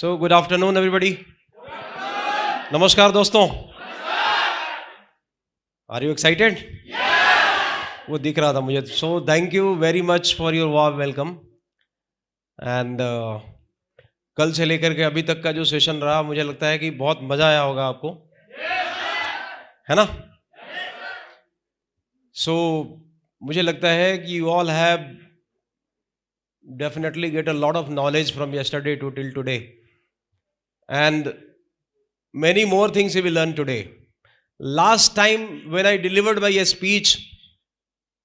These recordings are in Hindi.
So good afternoon everybody. नमस्कार दोस्तों. Are you excited? वो दिख रहा था मुझे. So thank you very much for your warm welcome. And कल से लेकर के अभी तक का जो सेशन रहा मुझे लगता है कि बहुत मजा आया होगा आपको, है ना? So मुझे लगता है कि you all have definitely get a lot of knowledge from yesterday to till today. And many more things you will learn today. Last time when I delivered my speech,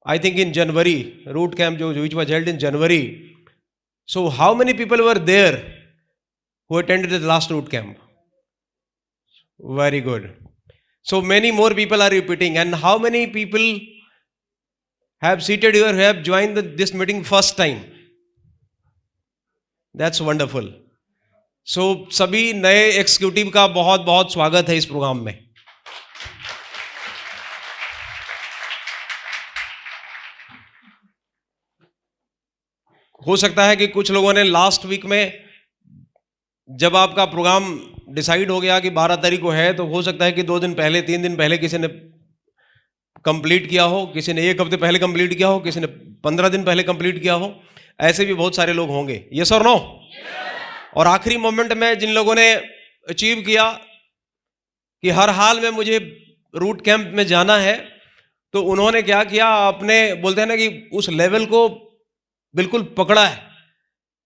I think in January, root camp which was held in January. So how many people were there who attended the last root camp? Very good. So many more people are repeating. And how many people have seated here who have joined this meeting first time? That's wonderful. So सभी नए एग्जीक्यूटिव का बहुत बहुत स्वागत है इस प्रोग्राम में. हो सकता है कि कुछ लोगों ने लास्ट वीक में जब आपका प्रोग्राम डिसाइड हो गया कि 12 तारीख को है, तो हो सकता है कि 2 दिन पहले 3 दिन पहले किसी ने कंप्लीट किया हो, किसी ने 1 हफ्ते पहले कंप्लीट किया हो, किसी ने 15 दिन पहले कंप्लीट किया हो. ऐसे भी बहुत सारे लोग होंगे. यस और नो? और आखिरी मोमेंट में जिन लोगों ने अचीव किया कि हर हाल में मुझे रूट कैंप में जाना है, तो उन्होंने क्या किया, अपने बोलते हैं ना कि उस लेवल को बिल्कुल पकड़ा है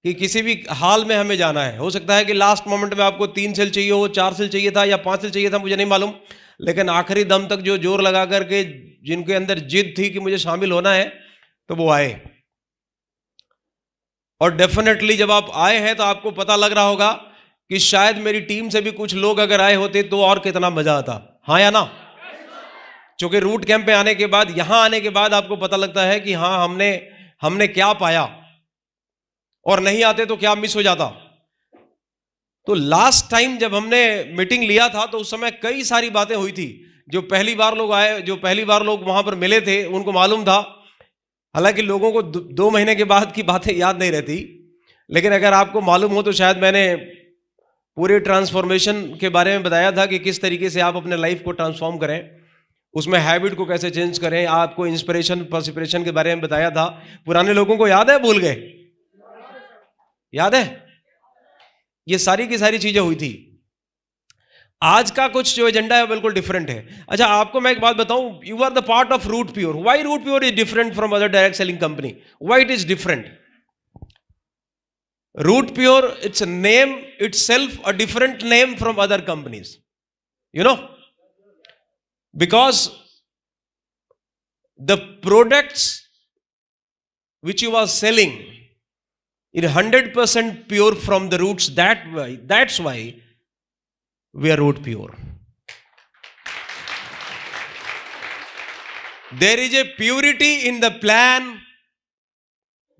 कि किसी भी हाल में हमें जाना है. हो सकता है कि लास्ट मोमेंट में आपको 3 सेल चाहिए हो, 4 सेल चाहिए था या 5 सेल चाहिए था, मुझे नहीं मालूम, लेकिन आखिरी दम तक जो जोर लगा करके जिनके अंदर जिद थी कि मुझे शामिल होना है, तो वो आए. और डेफिनेटली जब आप आए हैं तो आपको पता लग रहा होगा कि शायद मेरी टीम से भी कुछ लोग अगर आए होते तो और कितना मजा आता. हाँ या ना? क्योंकि रूट कैंप पे आने के बाद, यहां आने के बाद आपको पता लगता है कि हाँ हमने क्या पाया, और नहीं आते तो क्या मिस हो जाता. तो लास्ट टाइम जब हमने मीटिंग लिया था तो उस समय कई सारी बातें हुई थी. जो पहली बार लोग आए, जो पहली बार लोग वहां पर मिले थे, उनको मालूम था. हालांकि लोगों को 2 महीने के बाद की बातें याद नहीं रहती, लेकिन अगर आपको मालूम हो तो शायद मैंने पूरे ट्रांसफॉर्मेशन के बारे में बताया था कि किस तरीके से आप अपने लाइफ को ट्रांसफॉर्म करें, उसमें हैबिट को कैसे चेंज करें, आपको इंस्पिरेशन पर्सिपिरेशन के बारे में बताया था. पुराने लोगों को याद है? भूल गए? याद है? ये सारी की सारी चीजें हुई थी. आज का कुछ जो एजेंडा है बिल्कुल डिफरेंट है. अच्छा, आपको मैं एक बात बताऊं, you are the part of Root Pure. Why Root Pure is different from other direct selling company? Why it is different? Root Pure, it's name itself a different name from other companies, you know, because the products which you are selling is 100% pure from the roots. That's why we are root pure. There is a purity in the plan,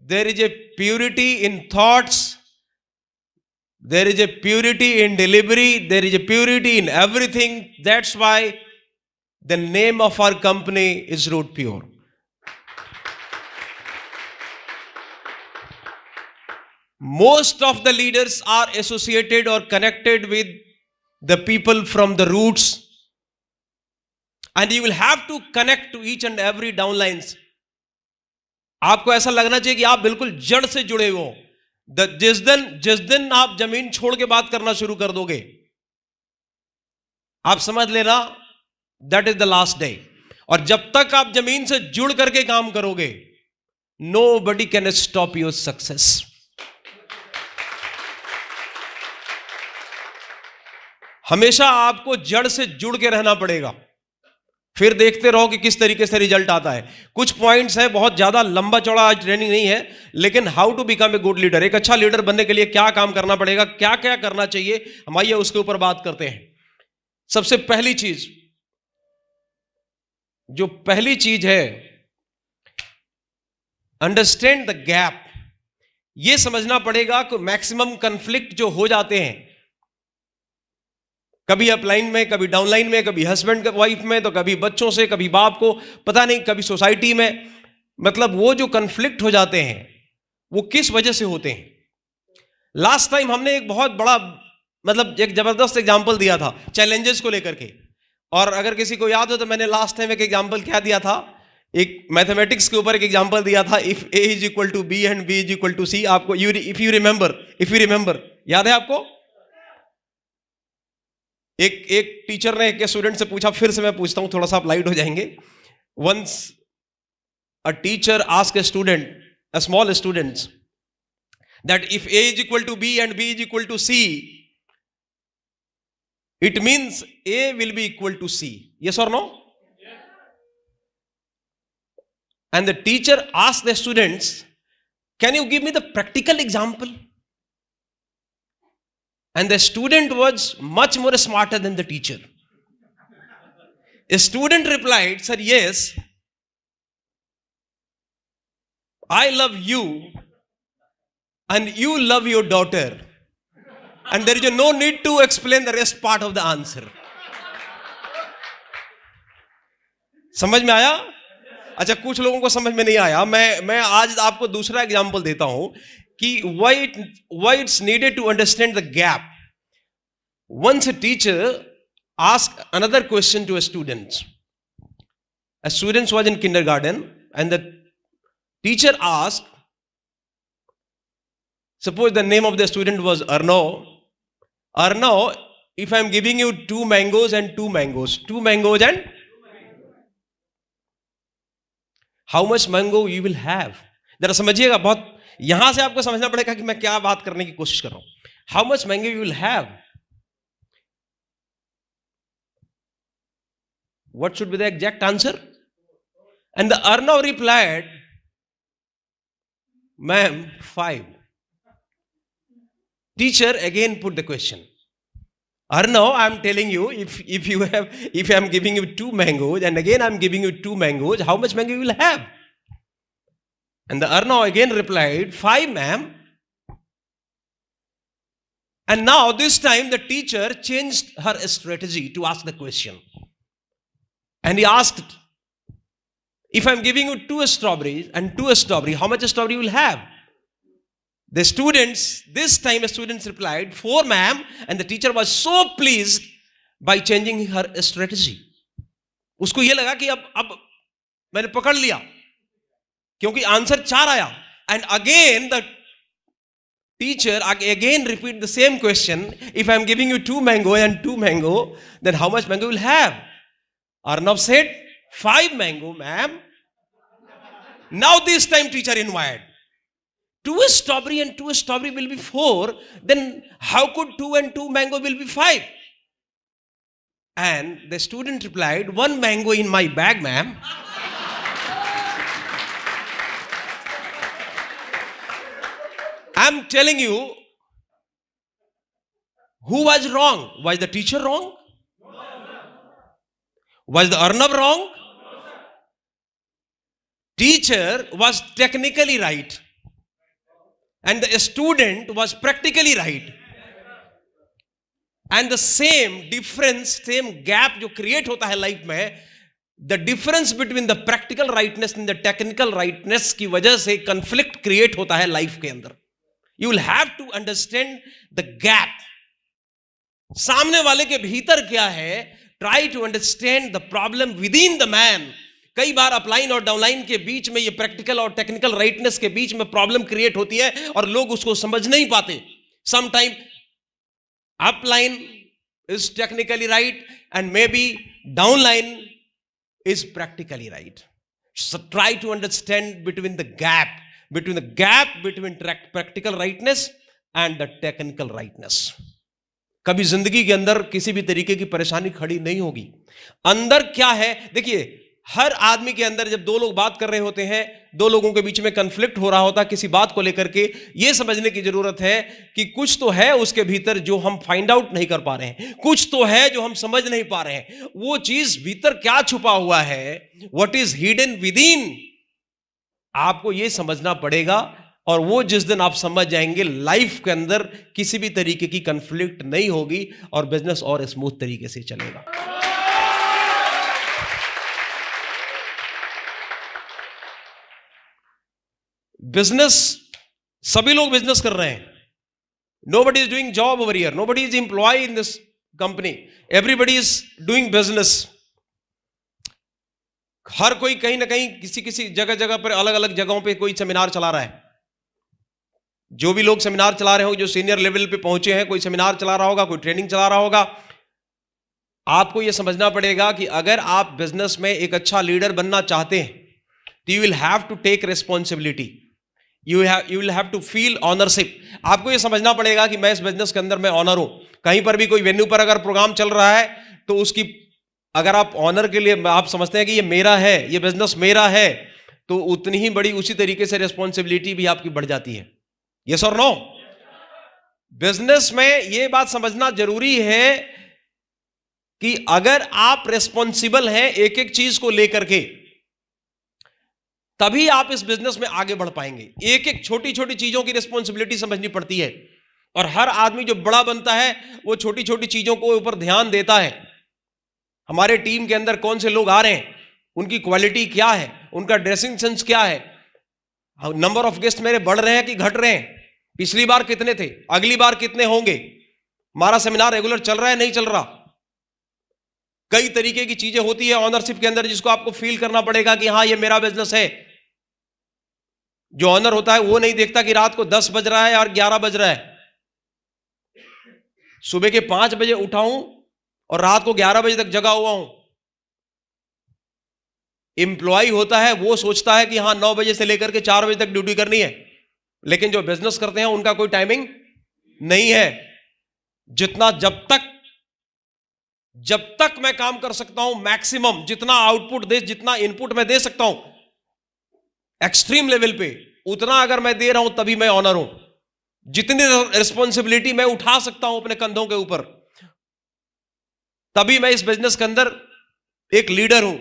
there is a purity in thoughts, there is a purity in delivery, there is a purity in everything. That's why the name of our company is Root Pure. Most of the leaders are associated or connected with the people from the roots, and you will have to connect to each and every downlines. आपको ऐसा लगना चाहिए कि आप बिल्कुल जड़ से जुड़े हो. जिस दिन आप जमीन छोड़ के बात करना शुरू कर दोगे, आप समझ लेना that is the last day. और जब तक आप जमीन से जुड़ करके काम करोगे, nobody can stop your success. हमेशा आपको जड़ से जुड़ के रहना पड़ेगा. फिर देखते रहो कि किस तरीके से रिजल्ट आता है. कुछ पॉइंट्स है, बहुत ज्यादा लंबा चौड़ा आज ट्रेनिंग नहीं है, लेकिन how to become a good leader. एक अच्छा लीडर बनने के लिए क्या काम करना पड़ेगा, क्या क्या करना चाहिए, हम आइए उसके ऊपर बात करते हैं. सबसे पहली चीज, जो पहली चीज है, अंडरस्टैंड द गैप. यह समझना पड़ेगा कि मैक्सिमम कंफ्लिक्ट जो हो जाते हैं, कभी अपलाइन में, कभी डाउनलाइन में, कभी हस्बैंड वाइफ में, तो कभी बच्चों से, कभी बाप को, पता नहीं, कभी सोसाइटी में, मतलब वो जो कन्फ्लिक्ट हो जाते हैं वो किस वजह से होते हैं? लास्ट टाइम हमने एक बहुत बड़ा मतलब एक जबरदस्त एग्जाम्पल दिया था चैलेंजेस को लेकर के, और अगर किसी को याद हो तो मैंने लास्ट टाइम एक एग्जाम्पल क्या दिया था, एक मैथमेटिक्स के ऊपर एक एग्जाम्पल दिया था, if A is equal to B and B is equal to C. आपको इफ यू रिमेंबर याद है आपको? एक टीचर ने एक स्टूडेंट से पूछा, फिर से मैं पूछता हूं, थोड़ा सा आप लाइट हो जाएंगे। Once a teacher ask a student, a small student, that if A is equal to B and B is equal to C, it means A will be equal to C. Yes or no? Yes. And the teacher asked the students, can you give me the practical example? And the student was much more smarter than the teacher. A student replied, sir, yes, I love you and you love your daughter, and there is no need to explain the rest part of the answer. समझ में आया? अच्छा, कुछ लोगों को समझ में नहीं आया। मैं आज आपको दूसरा एग्जांपल देता हूं कि why it's needed to understand the gap. Once a teacher asked another question to a student. A student was in kindergarten and the teacher asked, suppose the name of the student was Arnav. Arnav, if I am giving you two mangoes and how much mango you will have? जरा समझिएगा, बहुत यहां से आपको समझना पड़ेगा कि मैं क्या बात करने की कोशिश कर रहा हूं. How much mango you will have? What should be the exact answer? And the Arnav replied, ma'am, 5. Teacher again put the question. Arnav, I am telling you, if I am giving you 2 mangoes and again I am giving you 2 mangoes, how much mango you will have? And the Arnav again replied, 5, ma'am. And now this time the teacher changed her strategy to ask the question. And he asked, if I am giving you 2 strawberries and 2 strawberries, how much strawberry you will have? The students, this time the students replied, 4, ma'am. And the teacher was so pleased by changing her strategy. उसको ये लगा कि अब मैंने पकड़ लिया, क्योंकि आंसर 4 आया. And again the teacher again repeat the same question. If I am giving you 2 mango and 2 mango, then how much mango you will have? Arnav said, 5 mango, ma'am. Now this time teacher inquired, 2 strawberry and 2 strawberry will be 4, then how could 2 and 2 mango will be 5? And the student replied, 1 mango in my bag, ma'am. I'm telling you, who was wrong? Was the teacher wrong? Was the Arnav wrong? Teacher was technically right. And the student was practically right. And the same difference, same gap जो create होता है life में, the difference between the practical rightness and the technical rightness की वजह से conflict create होता है life के अंदर. You will have to understand the gap. सामने वाले के भीतर क्या है? Try to understand the problem within the man. कई बार अपलाइन और डाउनलाइन के बीच में, ये प्रैक्टिकल और टेक्निकल राइटनेस के बीच में प्रॉब्लम क्रिएट होती है और लोग उसको समझ नहीं पाते. Sometime upline is technically right and maybe downline is practically right. So try to understand between the gap between practical rightness and the technical rightness. कभी जिंदगी के अंदर किसी भी तरीके की परेशानी खड़ी नहीं होगी. अंदर क्या है, देखिए, हर आदमी के अंदर जब 2 लोग बात कर रहे होते हैं, 2 लोगों के बीच में कन्फ्लिक्ट हो रहा होता है किसी बात को लेकर के, यह समझने की जरूरत है कि कुछ तो है उसके भीतर जो हम फाइंड आउट नहीं कर पा रहे हैं, कुछ तो है जो हम समझ नहीं पा रहे हैं. वो चीज भीतर क्या छुपा हुआ है, what is hidden with in, आपको यह समझना पड़ेगा. और वो जिस दिन आप समझ जाएंगे, लाइफ के अंदर किसी भी तरीके की कन्फ्लिक्ट नहीं होगी और बिजनेस और स्मूथ तरीके से चलेगा. बिजनेस, सभी लोग बिजनेस कर रहे हैं, Nobody is doing job over here. Nobody is employee in this company. Everybody is doing business. हर कोई कहीं ना कहीं किसी किसी जगह जगह पर अलग अलग जगहों पे कोई सेमिनार चला रहा है. जो भी लोग सेमिनार चला रहे होंगे, जो सीनियर लेवल पे पहुंचे हैं, कोई सेमिनार चला रहा होगा, कोई ट्रेनिंग चला रहा होगा. आपको यह समझना पड़ेगा कि अगर आप बिजनेस में एक अच्छा लीडर बनना चाहते हैं तो you will have to take responsibility. You will have to feel ownership. आपको यह समझना पड़ेगा कि मैं इस बिजनेस के अंदर मैं ऑनर हूं. कहीं पर भी कोई वेन्यू पर अगर प्रोग्राम चल रहा है तो उसकी अगर आप ऑनर के लिए आप समझते हैं कि ये मेरा है, ये बिजनेस मेरा है, तो उतनी ही बड़ी उसी तरीके से रिस्पॉन्सिबिलिटी भी आपकी बढ़ जाती है. यस और नो? बिजनेस में यह बात समझना जरूरी है कि अगर आप रिस्पॉन्सिबल हैं एक एक चीज को लेकर के, तभी आप इस बिजनेस में आगे बढ़ पाएंगे. एक एक छोटी छोटी चीजों की रिस्पॉन्सिबिलिटी समझनी पड़ती है. और हर आदमी जो बड़ा बनता है वो छोटी छोटी चीजों को ऊपर ध्यान देता है. हमारे टीम के अंदर कौन से लोग आ रहे हैं, उनकी क्वालिटी क्या है, उनका ड्रेसिंग सेंस क्या है, नंबर ऑफ गेस्ट मेरे बढ़ रहे हैं कि घट रहे हैं, पिछली बार कितने थे, अगली बार कितने होंगे, हमारा सेमिनार रेगुलर चल रहा है नहीं चल रहा. कई तरीके की चीजें होती है ऑनरशिप के अंदर जिसको आपको फील करना पड़ेगा कि हां ये मेरा बिजनेस है. जो ऑनर होता है वो नहीं देखता कि रात को 10 बज रहा है और 11 बज रहा है. सुबह के 5 बजे उठाऊं और रात को 11 बजे तक जगा हुआ हूं. एम्प्लॉय होता है वो सोचता है कि हां 9 बजे से लेकर के 4 बजे तक ड्यूटी करनी है. लेकिन जो बिजनेस करते हैं उनका कोई टाइमिंग नहीं है. जितना जब तक मैं काम कर सकता हूं, मैक्सिमम जितना आउटपुट दे, जितना इनपुट मैं दे सकता हूं एक्सट्रीम लेवल पे, उतना अगर मैं दे रहा हूं तभी मैं ऑनर हूं. जितनी रिस्पॉन्सिबिलिटी मैं उठा सकता हूं अपने कंधों के ऊपर, तभी मैं इस बिजनेस के अंदर एक लीडर हूं.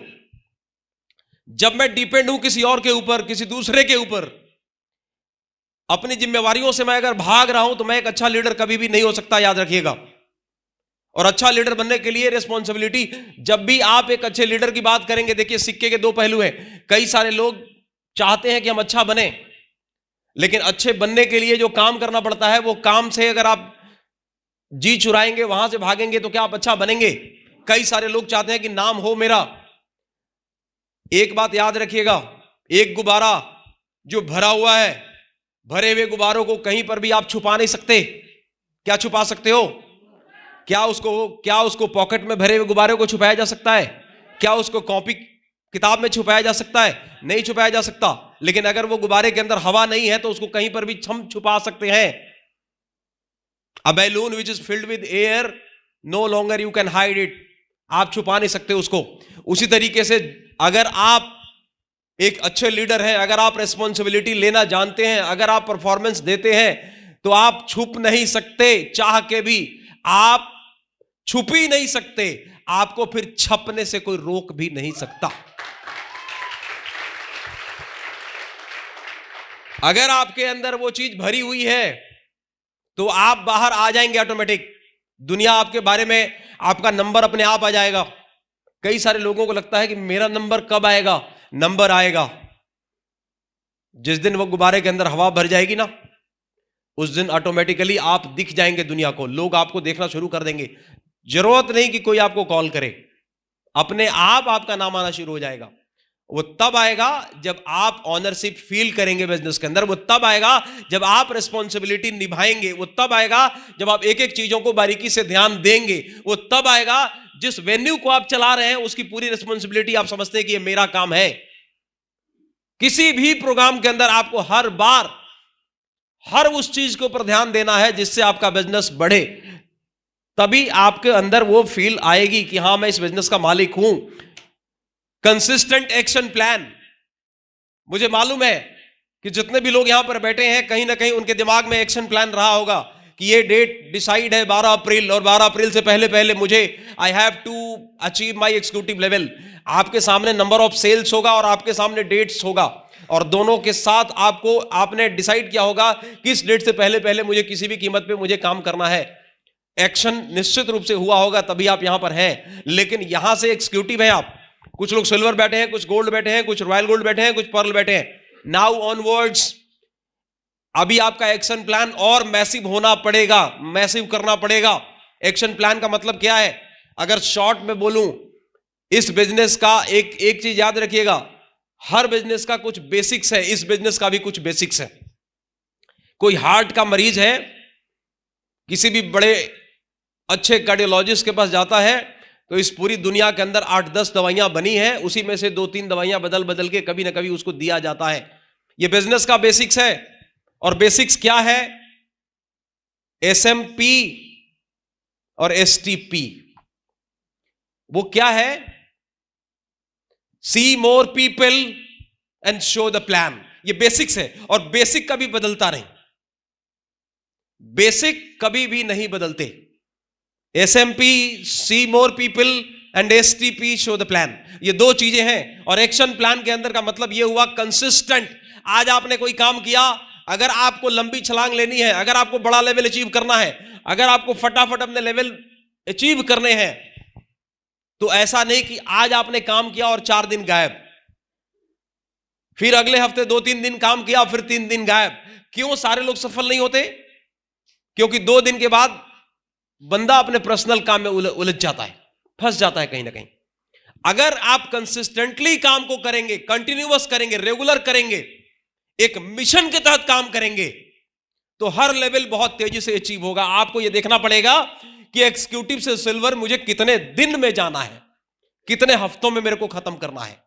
जब मैं डिपेंड हूं किसी और के ऊपर, किसी दूसरे के ऊपर, अपनी जिम्मेवारियों से मैं अगर भाग रहा हूं, तो मैं एक अच्छा लीडर कभी भी नहीं हो सकता. याद रखिएगा. और अच्छा लीडर बनने के लिए रिस्पॉन्सिबिलिटी, जब भी आप एक अच्छे लीडर की बात करेंगे, देखिए सिक्के के दो पहलू हैं. कई सारे लोग चाहते हैं कि हम अच्छा बने, लेकिन अच्छे बनने के लिए जो काम करना पड़ता है वो काम से अगर आप जी चुराएंगे, वहां से भागेंगे, तो क्या आप अच्छा बनेंगे? कई सारे लोग चाहते हैं कि नाम हो मेरा. एक बात याद रखिएगा, एक गुब्बारा जो भरा हुआ है, भरे हुए गुब्बारों को कहीं पर भी आप छुपा नहीं सकते. क्या छुपा सकते हो? क्या उसको पॉकेट में भरे हुए गुब्बारे को छुपाया जा सकता है? क्या उसको कॉपी किताब में छुपाया जा सकता है? नहीं छुपाया जा सकता. लेकिन अगर वो गुब्बारे के अंदर हवा नहीं है तो उसको कहीं पर भी हम छुपा सकते हैं. A balloon which is filled with air, no longer you can hide it. आप छुपा नहीं सकते उसको. उसी तरीके से अगर आप एक अच्छे लीडर हैं, अगर आप रिस्पॉन्सिबिलिटी लेना जानते हैं, अगर आप परफॉर्मेंस देते हैं, तो आप छुप नहीं सकते. चाह के भी आप छुप ही नहीं सकते. आपको फिर छपने से कोई रोक भी नहीं सकता. अगर आपके अंदर वो चीज भरी हुई है तो आप बाहर आ जाएंगे ऑटोमेटिक. दुनिया आपके बारे में, आपका नंबर अपने आप आ जाएगा. कई सारे लोगों को लगता है कि मेरा नंबर कब आएगा. नंबर आएगा जिस दिन वो गुब्बारे के अंदर हवा भर जाएगी ना, उस दिन ऑटोमेटिकली आप दिख जाएंगे दुनिया को. लोग आपको देखना शुरू कर देंगे. जरूरत नहीं कि कोई आपको कॉल करे, अपने आप आपका नाम आना शुरू हो जाएगा. वो तब आएगा जब आप ऑनरशिप फील करेंगे बिजनेस के अंदर. वो तब आएगा जब आप रिस्पॉन्सिबिलिटी निभाएंगे. वो तब आएगा जब आप एक एक चीजों को बारीकी से ध्यान देंगे. वो तब आएगा जिस वेन्यू को आप चला रहे हैं उसकी पूरी रिस्पॉन्सिबिलिटी आप समझते हैं कि ये मेरा काम है. किसी भी प्रोग्राम के अंदर आपको हर बार हर उस चीज के ऊपर ध्यान देना है जिससे आपका बिजनेस बढ़े. तभी आपके अंदर वो फील आएगी कि हां मैं इस बिजनेस का मालिक हूं. Consistent action plan. मुझे मालूम है कि जितने भी लोग यहां पर बैठे हैं, कहीं ना कहीं उनके दिमाग में एक्शन प्लान रहा होगा कि ये डेट डिसाइड है 12 अप्रैल, और 12 अप्रैल से पहले पहले मुझे I have to achieve my executive level. आपके सामने नंबर ऑफ सेल्स होगा और आपके सामने डेट्स होगा, और दोनों के साथ आपने डिसाइड किया होगा किस डेट से पहले पहले मुझे किसी भी कीमत पे मुझे काम करना है. एक्शन निश्चित रूप से हुआ होगा तभी आप यहां पर हैं. लेकिन यहां से एग्जीक्यूटिव है आप. कुछ लोग सिल्वर बैठे हैं, कुछ गोल्ड बैठे हैं, कुछ रॉयल गोल्ड बैठे हैं, कुछ पर्ल बैठे हैं. नाउ ऑनवर्ड्स अभी आपका एक्शन प्लान और मैसिव होना पड़ेगा, मैसिव करना पड़ेगा। एक्शन प्लान का मतलब क्या है? अगर शॉर्ट में बोलूं, इस बिजनेस का एक चीज याद रखिएगा, हर बिजनेस का कुछ बेसिक्स है, इस बिजनेस का भी कुछ बेसिक्स है। कोई हार्ट का मरीज है, किसी भी बड़े अच्छे कार्डियोलॉजिस्ट के पास जाता है तो इस पूरी दुनिया के अंदर 8-10 दवाइयां बनी हैं, उसी में से 2-3 दवाइयां बदल बदल के कभी ना कभी उसको दिया जाता है। यह बिजनेस का बेसिक्स है। और बेसिक्स क्या है? SMP और STP। वो क्या है? See more people and show the plan. ये बेसिक्स है। और बेसिक कभी बदलता नहीं, बेसिक कभी भी नहीं बदलते। SMP, see more people and STP, show the plan, ये दो चीजें हैं। और एक्शन प्लान के अंदर का मतलब यह हुआ कंसिस्टेंट। आज आपने कोई काम किया, अगर आपको लंबी छलांग लेनी है, अगर आपको बड़ा लेवल अचीव करना है, अगर आपको फटाफट अपने लेवल अचीव करने हैं, तो ऐसा नहीं कि आज आपने काम किया और 4 दिन गायब, फिर अगले हफ्ते 2-3 दिन काम किया, फिर 3 दिन गायब। क्यों सारे लोग सफल नहीं होते? क्योंकि 2 दिन के बाद बंदा अपने पर्सनल काम में उलझ जाता है, फंस जाता है कहीं ना कहीं। अगर आप कंसिस्टेंटली काम को करेंगे, कंटिन्यूअस करेंगे, रेगुलर करेंगे, एक मिशन के तहत काम करेंगे, तो हर लेवल बहुत तेजी से अचीव होगा। आपको यह देखना पड़ेगा कि एग्जीक्यूटिव से सिल्वर मुझे कितने दिन में जाना है, कितने हफ्तों में मेरे को खत्म करना है।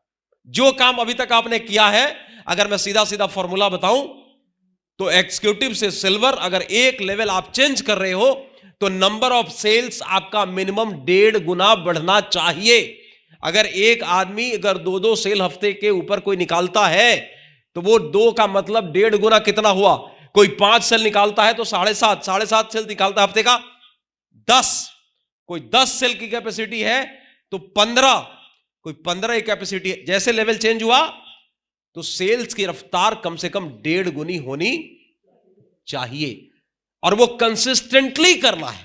जो काम अभी तक आपने किया है, अगर मैं सीधा सीधा फॉर्मूला बताऊं तो एग्जीक्यूटिव से सिल्वर अगर एक लेवल आप चेंज कर रहे हो तो नंबर ऑफ सेल्स आपका मिनिमम 1.5 गुना बढ़ना चाहिए। अगर एक आदमी अगर 2-2 सेल हफ्ते के ऊपर कोई निकालता है तो वो 2 का मतलब 1.5 गुना कितना हुआ? कोई 5 सेल निकालता है तो 7.5 सेल निकालता है हफ्ते का 10, कोई 10 सेल की कैपेसिटी है तो 15, कोई 15 की कैपेसिटी है। जैसे लेवल चेंज हुआ तो सेल्स की रफ्तार कम से कम 1.5 गुनी होनी चाहिए। और वो कंसिस्टेंटली करना है,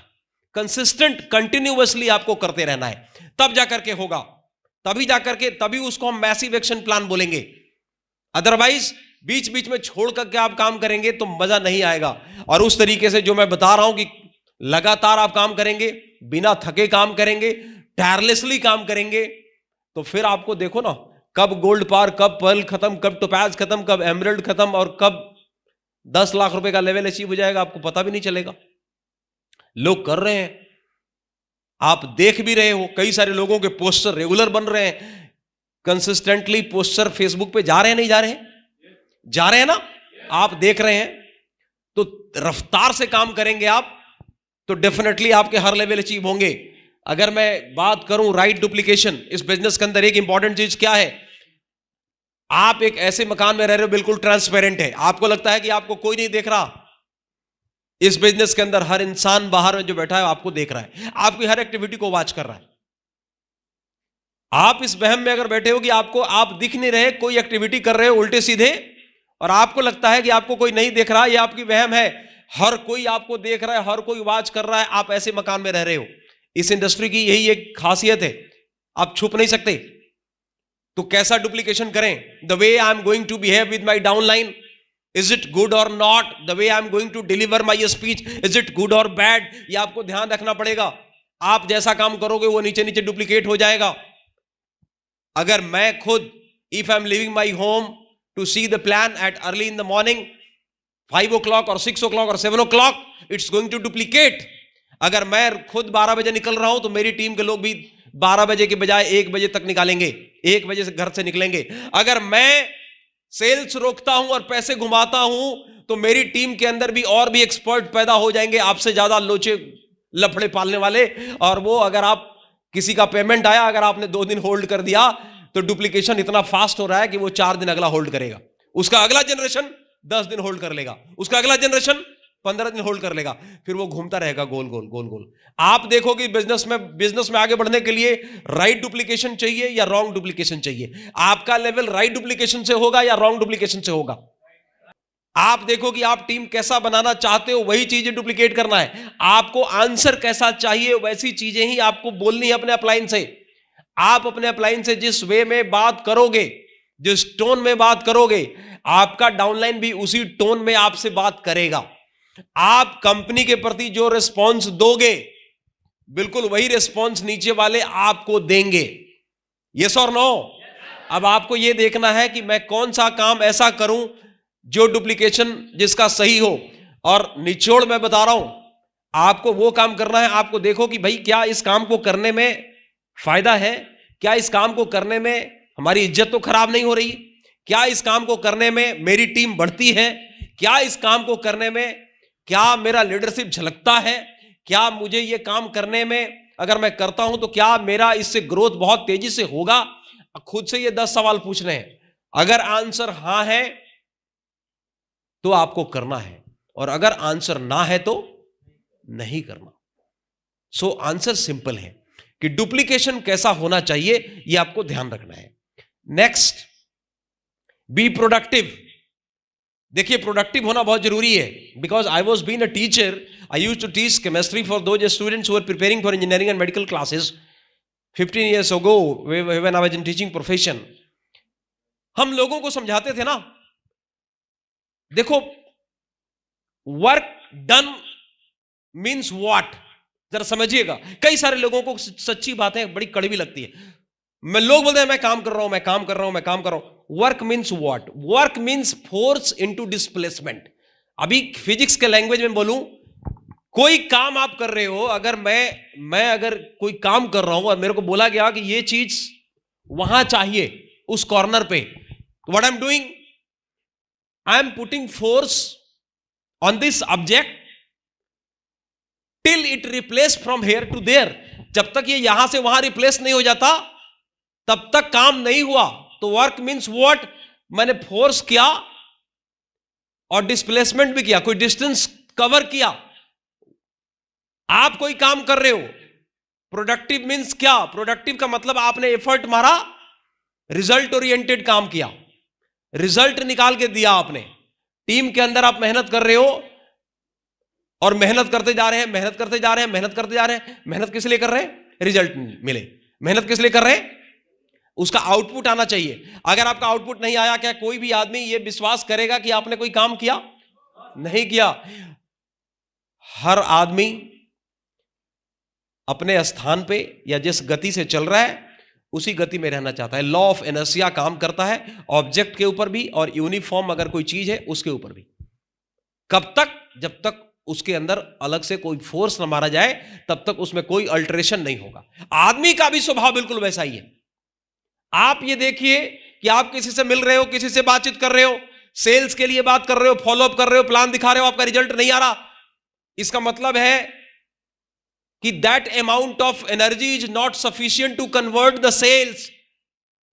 कंसिस्टेंट कंटिन्यूअसली आपको करते रहना है, तब जाकर के होगा, तभी उसको हम मैसिव एक्शन प्लान बोलेंगे। अदरवाइज बीच बीच में छोड़ करके आप काम करेंगे तो मजा नहीं आएगा। और उस तरीके से जो मैं बता रहा हूं कि लगातार आप काम करेंगे, बिना थके काम करेंगे, टायरलेसली काम करेंगे, तो फिर आपको देखो ना, कब गोल्ड पार, कब पर्ल खत्म, कब टोपैज खत्म, कब एमरल्ड खत्म, और कब 10 लाख रुपए का लेवल अचीव हो जाएगा, आपको पता भी नहीं चलेगा। लोग कर रहे हैं, आप देख भी रहे हो, कई सारे लोगों के पोस्टर रेगुलर बन रहे हैं, कंसिस्टेंटली पोस्टर फेसबुक पे जा रहे हैं, नहीं जा रहे हैं? जा रहे हैं ना, आप देख रहे हैं। तो रफ्तार से काम करेंगे आप तो डेफिनेटली आपके हर लेवल अचीव होंगे। अगर मैं बात करूं राइट डुप्लीकेशन, इस बिजनेस के अंदर एक इंपॉर्टेंट चीज क्या है? आप एक ऐसे मकान में रह रहे हो, बिल्कुल ट्रांसपेरेंट है, आपको लगता है कि आपको कोई नहीं देख रहा। इस बिजनेस के अंदर हर इंसान बाहर में जो बैठा है आपको देख रहा है, आपकी हर एक्टिविटी को वॉच कर रहा है। आप इस वहम में अगर बैठे हो कि आप दिख नहीं रहे, कोई एक्टिविटी कर रहे हो उल्टे सीधे, और आपको लगता है कि आपको कोई नहीं देख रहा, यह आपकी वहम है। हर कोई आपको देख रहा है, हर कोई वॉच कर रहा है, आप ऐसे मकान में रह रहे हो। इस इंडस्ट्री की यही एक खासियत है, आप छुप नहीं सकते। तो कैसा डुप्लीकेशन करें? The way I am going to behave with my downline, is it good or not? The way I am going to deliver my speech, is it good or bad? ये आपको ध्यान रखना पड़ेगा। आप जैसा काम करोगे वो नीचे नीचे डुप्लीकेट हो जाएगा। अगर मैं खुद, if I am living my home to see the plan at early in the morning 5 o'clock और 6 o'clock और 7 o'clock, it's going to duplicate. अगर मैं खुद 12 बजे निकल रहा हूं तो मेरी टीम के लोग भी 12 बजे के बजाय 1 बजे तक निकालेंगे, 1 बजे से घर से निकलेंगे। अगर मैं सेल्स रोकता हूं और पैसे घुमाता हूं तो मेरी टीम के अंदर भी और भी एक्सपर्ट पैदा हो जाएंगे, आपसे ज्यादा लोचे लफड़े पालने वाले। और वो अगर आप किसी का पेमेंट आया, अगर आपने 2 दिन होल्ड कर दिया तो डुप्लीकेशन इतना फास्ट हो रहा है कि वो 4 दिन अगला होल्ड करेगा, उसका अगला जनरेशन 10 दिन होल्ड कर लेगा, उसका अगला जनरेशन 15 दिन होल्ड कर लेगा, फिर वो घूमता रहेगा गोल गोल गोल गोल। आप देखो कि बिजनेस में आगे बढ़ने के लिए राइट डुप्लीकेशन चाहिए या रॉन्ग डुप्लीकेशन चाहिए? आपका लेवल राइट डुप्लीकेशन से होगा या रॉन्ग डुप्लीकेशन से होगा? आप देखो कि आप टीम कैसा बनाना चाहते हो, वही चीजें डुप्लीकेट करना है। आपको आंसर कैसा चाहिए, वैसी चीजें ही आपको बोलनी है अपने अपलाइन से। आप अपने अपलाइन से जिस वे में बात करोगे, जिस टोन में बात करोगे आपका डाउनलाइन भी उसी टोन में आपसे बात करेगा। आप कंपनी के प्रति जो रिस्पॉन्स दोगे बिल्कुल वही रिस्पॉन्स नीचे वाले आपको देंगे। यस और नो? अब आपको यह देखना है कि मैं कौन सा काम ऐसा करूं जो डुप्लीकेशन जिसका सही हो, और निचोड़ मैं बता रहा हूं आपको वो काम करना है। आपको देखो कि भाई क्या इस काम को करने में फायदा है, क्या इस काम को करने में हमारी इज्जत तो खराब नहीं हो रही, क्या इस काम को करने में मेरी टीम बढ़ती है, क्या इस काम को करने में क्या मेरा लीडरशिप झलकता है, क्या मुझे ये काम करने में अगर मैं करता हूं तो क्या मेरा इससे ग्रोथ बहुत तेजी से होगा। खुद से ये 10 सवाल पूछने हैं। अगर आंसर हां है तो आपको करना है, और अगर आंसर ना है तो नहीं करना। सो आंसर सिंपल है कि डुप्लीकेशन कैसा होना चाहिए यह आपको ध्यान रखना है। Next, be productive. देखिए प्रोडक्टिव होना बहुत जरूरी है, because I was been a teacher, I used to teach chemistry for those students who are preparing for engineering and medical classes 15 years ago when I was in teaching profession। हम लोगों को समझाते थे ना, देखो वर्क डन मीन्स व्हाट, जरा समझिएगा। कई सारे लोगों को सच्ची बातें बड़ी कड़वी लगती है। लोग बोलते हैं मैं काम कर रहा हूं, मैं काम कर रहा हूं, मैं काम कर रहा हूं। Work means what? Work means force into displacement. अभी फिजिक्स के लैंग्वेज में बोलूं, कोई काम आप कर रहे हो, अगर मैं अगर कोई काम कर रहा हूं और मेरे को बोला गया कि ये चीज वहां चाहिए उस कॉर्नर पे, what I am doing, I am putting force on this object till it replace from here to there. जब तक ये यहां से वहां रिप्लेस नहीं हो जाता तब तक काम नहीं हुआ। तो वर्क मीन्स व्हाट? मैंने फोर्स किया और डिस्प्लेसमेंट भी किया, कोई डिस्टेंस कवर किया। आप कोई काम कर रहे हो, प्रोडक्टिव मीन्स क्या? प्रोडक्टिव का मतलब आपने एफर्ट मारा, रिजल्ट ओरिएंटेड काम किया, रिजल्ट निकाल के दिया आपने। टीम के अंदर आप मेहनत कर रहे हो और मेहनत करते जा रहे हैं, मेहनत करते जा रहे हैं, मेहनत करते जा रहे हैं। मेहनत किस लिए कर रहे हैं? रिजल्ट मिले। मेहनत किस लिए कर रहे हैं? उसका आउटपुट आना चाहिए। अगर आपका आउटपुट नहीं आया, क्या कोई भी आदमी यह विश्वास करेगा कि आपने कोई काम किया? नहीं किया। हर आदमी अपने स्थान पे या जिस गति से चल रहा है उसी गति में रहना चाहता है। लॉ ऑफ इनर्शिया काम करता है ऑब्जेक्ट के ऊपर भी और यूनिफॉर्म अगर कोई चीज है उसके ऊपर भी। कब तक? जब तक उसके अंदर अलग से कोई फोर्स न मारा जाए तब तक उसमें कोई अल्टरेशन नहीं होगा। आदमी का भी स्वभाव बिल्कुल वैसा ही है। आप ये देखिए कि आप किसी से मिल रहे हो, किसी से बातचीत कर रहे हो, सेल्स के लिए बात कर रहे हो, फॉलोअप कर रहे हो, प्लान दिखा रहे हो, आपका रिजल्ट नहीं आ रहा, इसका मतलब है कि that amount of energy is not sufficient to convert the sales.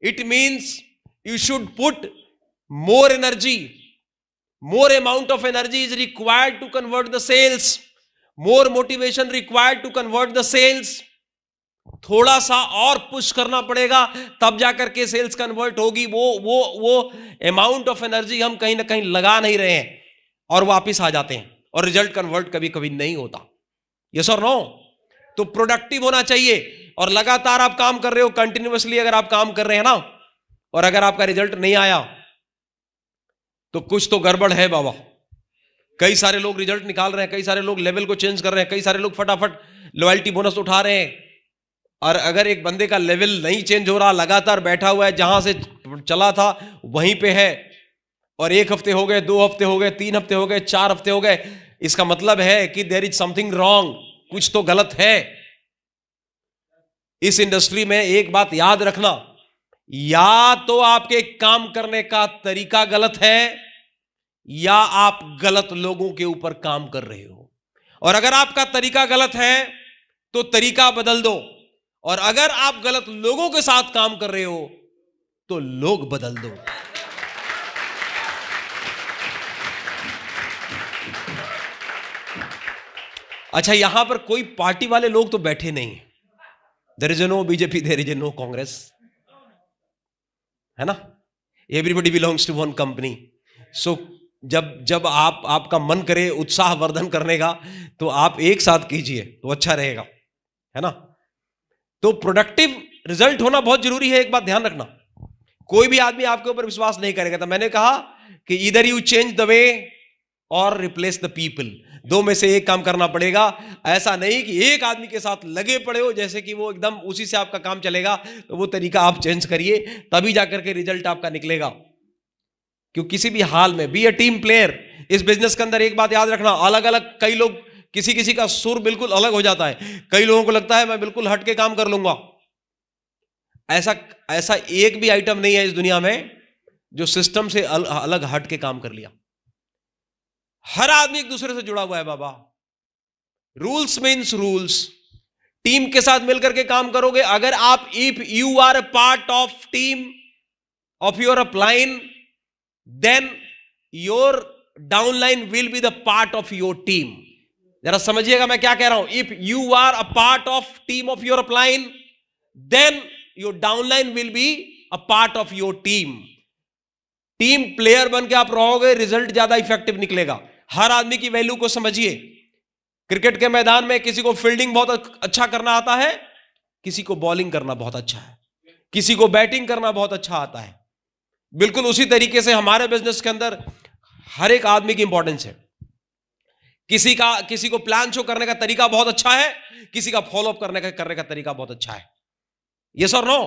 It means you should put more energy. More amount of energy is required to convert the sales. More motivation required to convert the sales. थोड़ा सा और पुश करना पड़ेगा तब जाकर के सेल्स कन्वर्ट होगी। वो अमाउंट ऑफ एनर्जी हम कहीं ना कहीं लगा नहीं रहे हैं और वापस आ जाते हैं और रिजल्ट कन्वर्ट कभी कभी नहीं होता। यस और नो? तो प्रोडक्टिव होना चाहिए और लगातार आप काम कर रहे हो, कंटिन्यूअसली अगर आप काम कर रहे हैं ना, और अगर आपका रिजल्ट नहीं आया तो कुछ तो गड़बड़ है बाबा। कई सारे लोग रिजल्ट निकाल रहे हैं, कई सारे लोग लेवल को चेंज कर रहे हैं, कई सारे लोग फटाफट लॉयल्टी बोनस उठा रहे हैं। और अगर एक बंदे का लेवल नहीं चेंज हो रहा, लगातार बैठा हुआ है, जहां से चला था वहीं पे है, और 1 हफ्ते हो गए, 2 हफ्ते हो गए, 3 हफ्ते हो गए, 4 हफ्ते हो गए, इसका मतलब है कि देयर इज समथिंग रॉन्ग, कुछ तो गलत है। इस इंडस्ट्री में एक बात याद रखना, या तो आपके काम करने का तरीका गलत है या आप गलत लोगों के ऊपर काम कर रहे हो। और अगर आपका तरीका गलत है तो तरीका बदल दो, और अगर आप गलत लोगों के साथ काम कर रहे हो तो लोग बदल दो। अच्छा, यहां पर कोई पार्टी वाले लोग तो बैठे नहीं। There is no BJP, there is no Congress, है ना? Everybody belongs to one company. So जब आपका मन करे उत्साह वर्धन करने का तो आप एक साथ कीजिए तो अच्छा रहेगा, है ना? तो प्रोडक्टिव रिजल्ट होना बहुत जरूरी है। एक बात ध्यान रखना कोई भी आदमी आपके ऊपर विश्वास नहीं करेगा। तो मैंने कहा कि इधर यू चेंज द वे और रिप्लेस द पीपल, दो में से एक काम करना पड़ेगा। ऐसा नहीं कि एक आदमी के साथ लगे पड़े हो जैसे कि वो एकदम उसी से आपका काम चलेगा, तो वो तरीका आप चेंज करिए, तभी जाकर के रिजल्ट आपका निकलेगा। क्योंकि किसी भी हाल में बी अ टीम प्लेयर। इस बिजनेस के अंदर एक बात याद रखना, अलग अलग कई लोग, किसी किसी का सुर बिल्कुल अलग हो जाता है। कई लोगों को लगता है मैं बिल्कुल हट के काम कर लूंगा। ऐसा एक भी आइटम नहीं है इस दुनिया में जो सिस्टम से अलग हट के काम कर लिया। हर आदमी एक दूसरे से जुड़ा हुआ है बाबा। Rules means rules. टीम के साथ मिलकर के काम करोगे। अगर आप, if you are a part of team of your upline, then your downline will be the part of your team. जरा समझिएगा मैं क्या कह रहा हूं। If you are a part of team of your upline, then your downline will be a part of your team. Team player बन के आप रहोगे, रिजल्ट ज्यादा इफेक्टिव निकलेगा। हर आदमी की वैल्यू को समझिए। क्रिकेट के मैदान में किसी को फील्डिंग बहुत अच्छा करना आता है, किसी को बॉलिंग करना बहुत अच्छा है, किसी को बैटिंग करना बहुत अच्छा आता है। बिल्कुल उसी तरीके से हमारे बिजनेस के अंदर हर एक आदमी की इंपॉर्टेंस है। किसी को प्लान शो करने का तरीका बहुत अच्छा है, किसी का फॉलोअप करने का तरीका बहुत अच्छा है। यस और नो?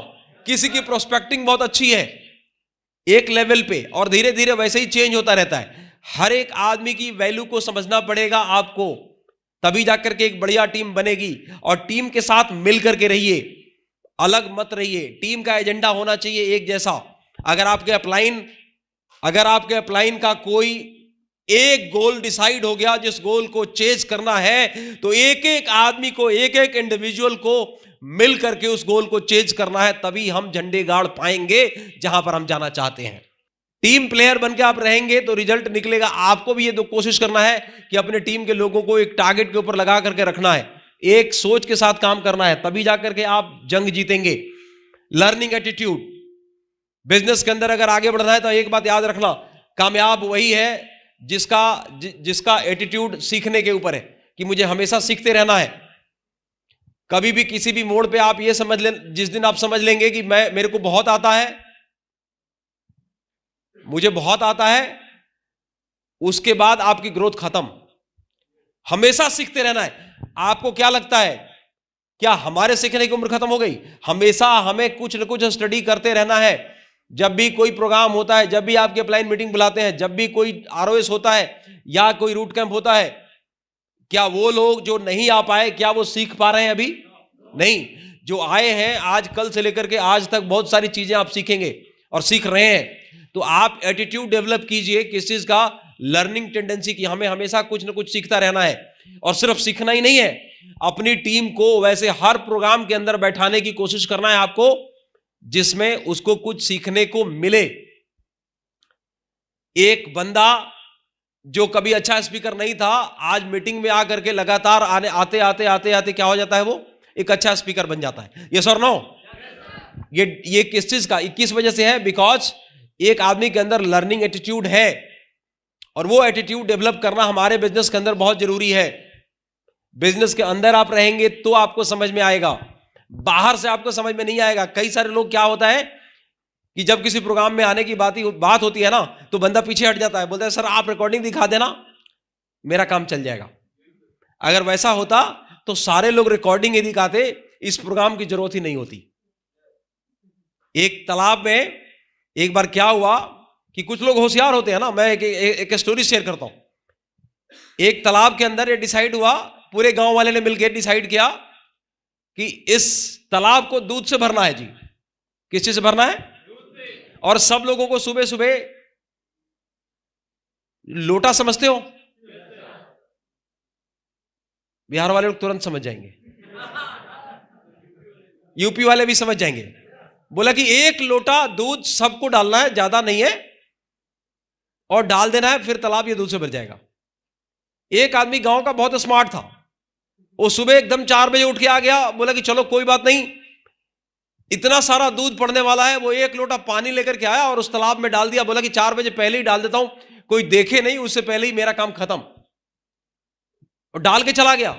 किसी की प्रोस्पेक्टिंग बहुत अच्छी है एक लेवल पे, और धीरे धीरे वैसे ही चेंज होता रहता है। हर एक आदमी की वैल्यू को समझना पड़ेगा आपको, तभी जाकर के एक बढ़िया टीम बनेगी। और टीम के साथ मिलकर के रहिए, अलग मत रहिए। टीम का एजेंडा होना चाहिए एक जैसा। अगर आपके अपलाइन का कोई एक गोल डिसाइड हो गया जिस गोल को चेज करना है, तो एक एक आदमी को, एक एक इंडिविजुअल को मिल करके उस गोल को चेज करना है, तभी हम झंडे गाड़ पाएंगे जहां पर हम जाना चाहते हैं। टीम प्लेयर बनके आप रहेंगे तो रिजल्ट निकलेगा। आपको भी ये तो कोशिश करना है कि अपने टीम के लोगों को एक टारगेट के ऊपर लगा करके रखना है, एक सोच के साथ काम करना है, तभी जाकर के आप जंग जीतेंगे। Learning attitude. बिजनेस के अंदर अगर आगे बढ़ना है तो एक बात याद रखना, कामयाब वही है जिसका एटीट्यूड सीखने के ऊपर है, कि मुझे हमेशा सीखते रहना है। कभी भी किसी भी मोड़ पे आप ये समझ लें, जिस दिन आप समझ लेंगे कि मेरे को बहुत आता है, मुझे बहुत आता है, उसके बाद आपकी ग्रोथ खत्म। हमेशा सीखते रहना है। आपको क्या लगता है, क्या हमारे सीखने की उम्र खत्म हो गई? हमेशा हमें कुछ न कुछ स्टडी करते रहना है। जब भी कोई प्रोग्राम होता है, जब भी आपके अपलाइन मीटिंग बुलाते हैं, जब भी कोई आरओएस होता है या कोई रूट कैंप होता है, क्या वो लोग जो नहीं आ पाए, क्या वो सीख पा रहे हैं? अभी नहीं। जो आए हैं, आज कल से लेकर के आज तक बहुत सारी चीजें आप सीखेंगे और सीख रहे हैं। तो आप एटीट्यूड डेवलप कीजिए, किस चीज का? लर्निंग टेंडेंसी की। हमें हमेशा कुछ ना कुछ सीखता रहना है। और सिर्फ सीखना ही नहीं है, अपनी टीम को वैसे हर प्रोग्राम के अंदर बैठाने की कोशिश करना है आपको, जिसमें उसको कुछ सीखने को मिले। एक बंदा जो कभी अच्छा स्पीकर नहीं था, आज मीटिंग में आकर के लगातार आते क्या हो जाता है? वो एक अच्छा स्पीकर बन जाता है। यस और नो? ये किस चीज का, किस वजह से है? बिकॉज एक आदमी के अंदर लर्निंग एटीट्यूड है, और वो एटीट्यूड डेवलप करना हमारे बिजनेस के अंदर बहुत जरूरी है। बिजनेस के अंदर आप रहेंगे तो आपको समझ में आएगा, बाहर से आपको समझ में नहीं आएगा। कई सारे लोग, क्या होता है कि जब किसी प्रोग्राम में आने की बात होती है ना, तो बंदा पीछे हट जाता है, बोलता है सर आप रिकॉर्डिंग दिखा देना, मेरा काम चल जाएगा। अगर वैसा होता तो सारे लोग रिकॉर्डिंग ही दिखाते, इस प्रोग्राम की जरूरत ही नहीं होती। एक तालाब में एक बार क्या हुआ कि कुछ लोग होशियार होते हैं ना, मैं एक स्टोरी शेयर करता हूं। एक तालाब के अंदर ये डिसाइड हुआ, पूरे गांव वाले ने मिलकर डिसाइड किया कि इस तालाब को दूध से भरना है जी। किस चीज से भरना है? और सब लोगों को सुबह सुबह, लोटा समझते हो? बिहार वाले लोग तुरंत समझ जाएंगे, यूपी वाले भी समझ जाएंगे। बोला कि 1 लोटा दूध सबको डालना है, ज्यादा नहीं है, और डाल देना है, फिर तालाब ये दूध से भर जाएगा। एक आदमी गांव का बहुत स्मार्ट था, वो सुबह एकदम 4 बजे उठ के आ गया। बोला कि चलो कोई बात नहीं, इतना सारा दूध पड़ने वाला है। वो 1 लोटा पानी लेकर के आया और उस तालाब में डाल दिया। बोला कि 4 बजे पहले ही डाल देता हूं, कोई देखे नहीं, उससे पहले ही मेरा काम खत्म, और डाल के चला गया।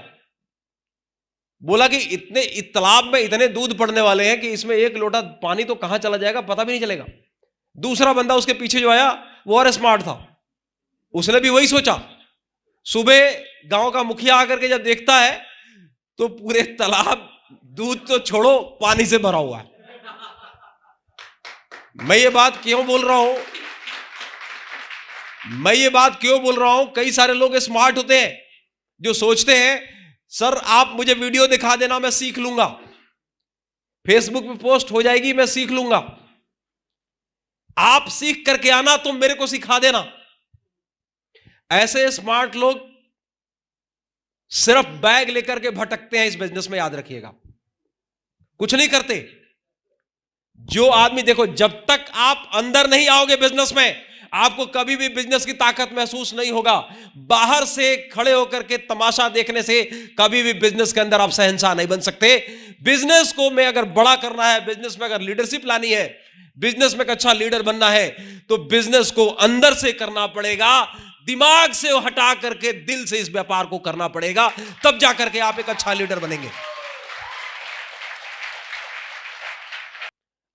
बोला कि इस तालाब में इतने दूध पड़ने वाले हैं कि इसमें 1 लोटा पानी तो कहां चला जाएगा पता भी नहीं चलेगा। दूसरा बंदा उसके पीछे जो आया वो और स्मार्ट था, उसने भी वही सोचा। सुबह गांव का मुखिया आकर के जब देखता है तो पूरे तालाब दूध तो छोड़ो पानी से भरा हुआ है। मैं ये बात क्यों बोल रहा हूं, कई सारे लोग स्मार्ट होते हैं जो सोचते हैं सर आप मुझे वीडियो दिखा देना मैं सीख लूंगा, फेसबुक पे पोस्ट हो जाएगी मैं सीख लूंगा, आप सीख करके आना तुम मेरे को सिखा देना। ऐसे स्मार्ट लोग सिर्फ बैग लेकर के भटकते हैं इस बिजनेस में, याद रखिएगा, कुछ नहीं करते। जो आदमी, देखो जब तक आप अंदर नहीं आओगे बिजनेस में आपको कभी भी बिजनेस की ताकत महसूस नहीं होगा। बाहर से खड़े होकर के तमाशा देखने से कभी भी बिजनेस के अंदर आप शहंशाह नहीं बन सकते। बिजनेस को में अगर बड़ा करना है, बिजनेस में अगर लीडरशिप लानी है, बिजनेस में एक अच्छा लीडर बनना है तो बिजनेस को अंदर से करना पड़ेगा, दिमाग से हटा करके दिल से इस व्यापार को करना पड़ेगा, तब जाकर के आप एक अच्छा लीडर बनेंगे।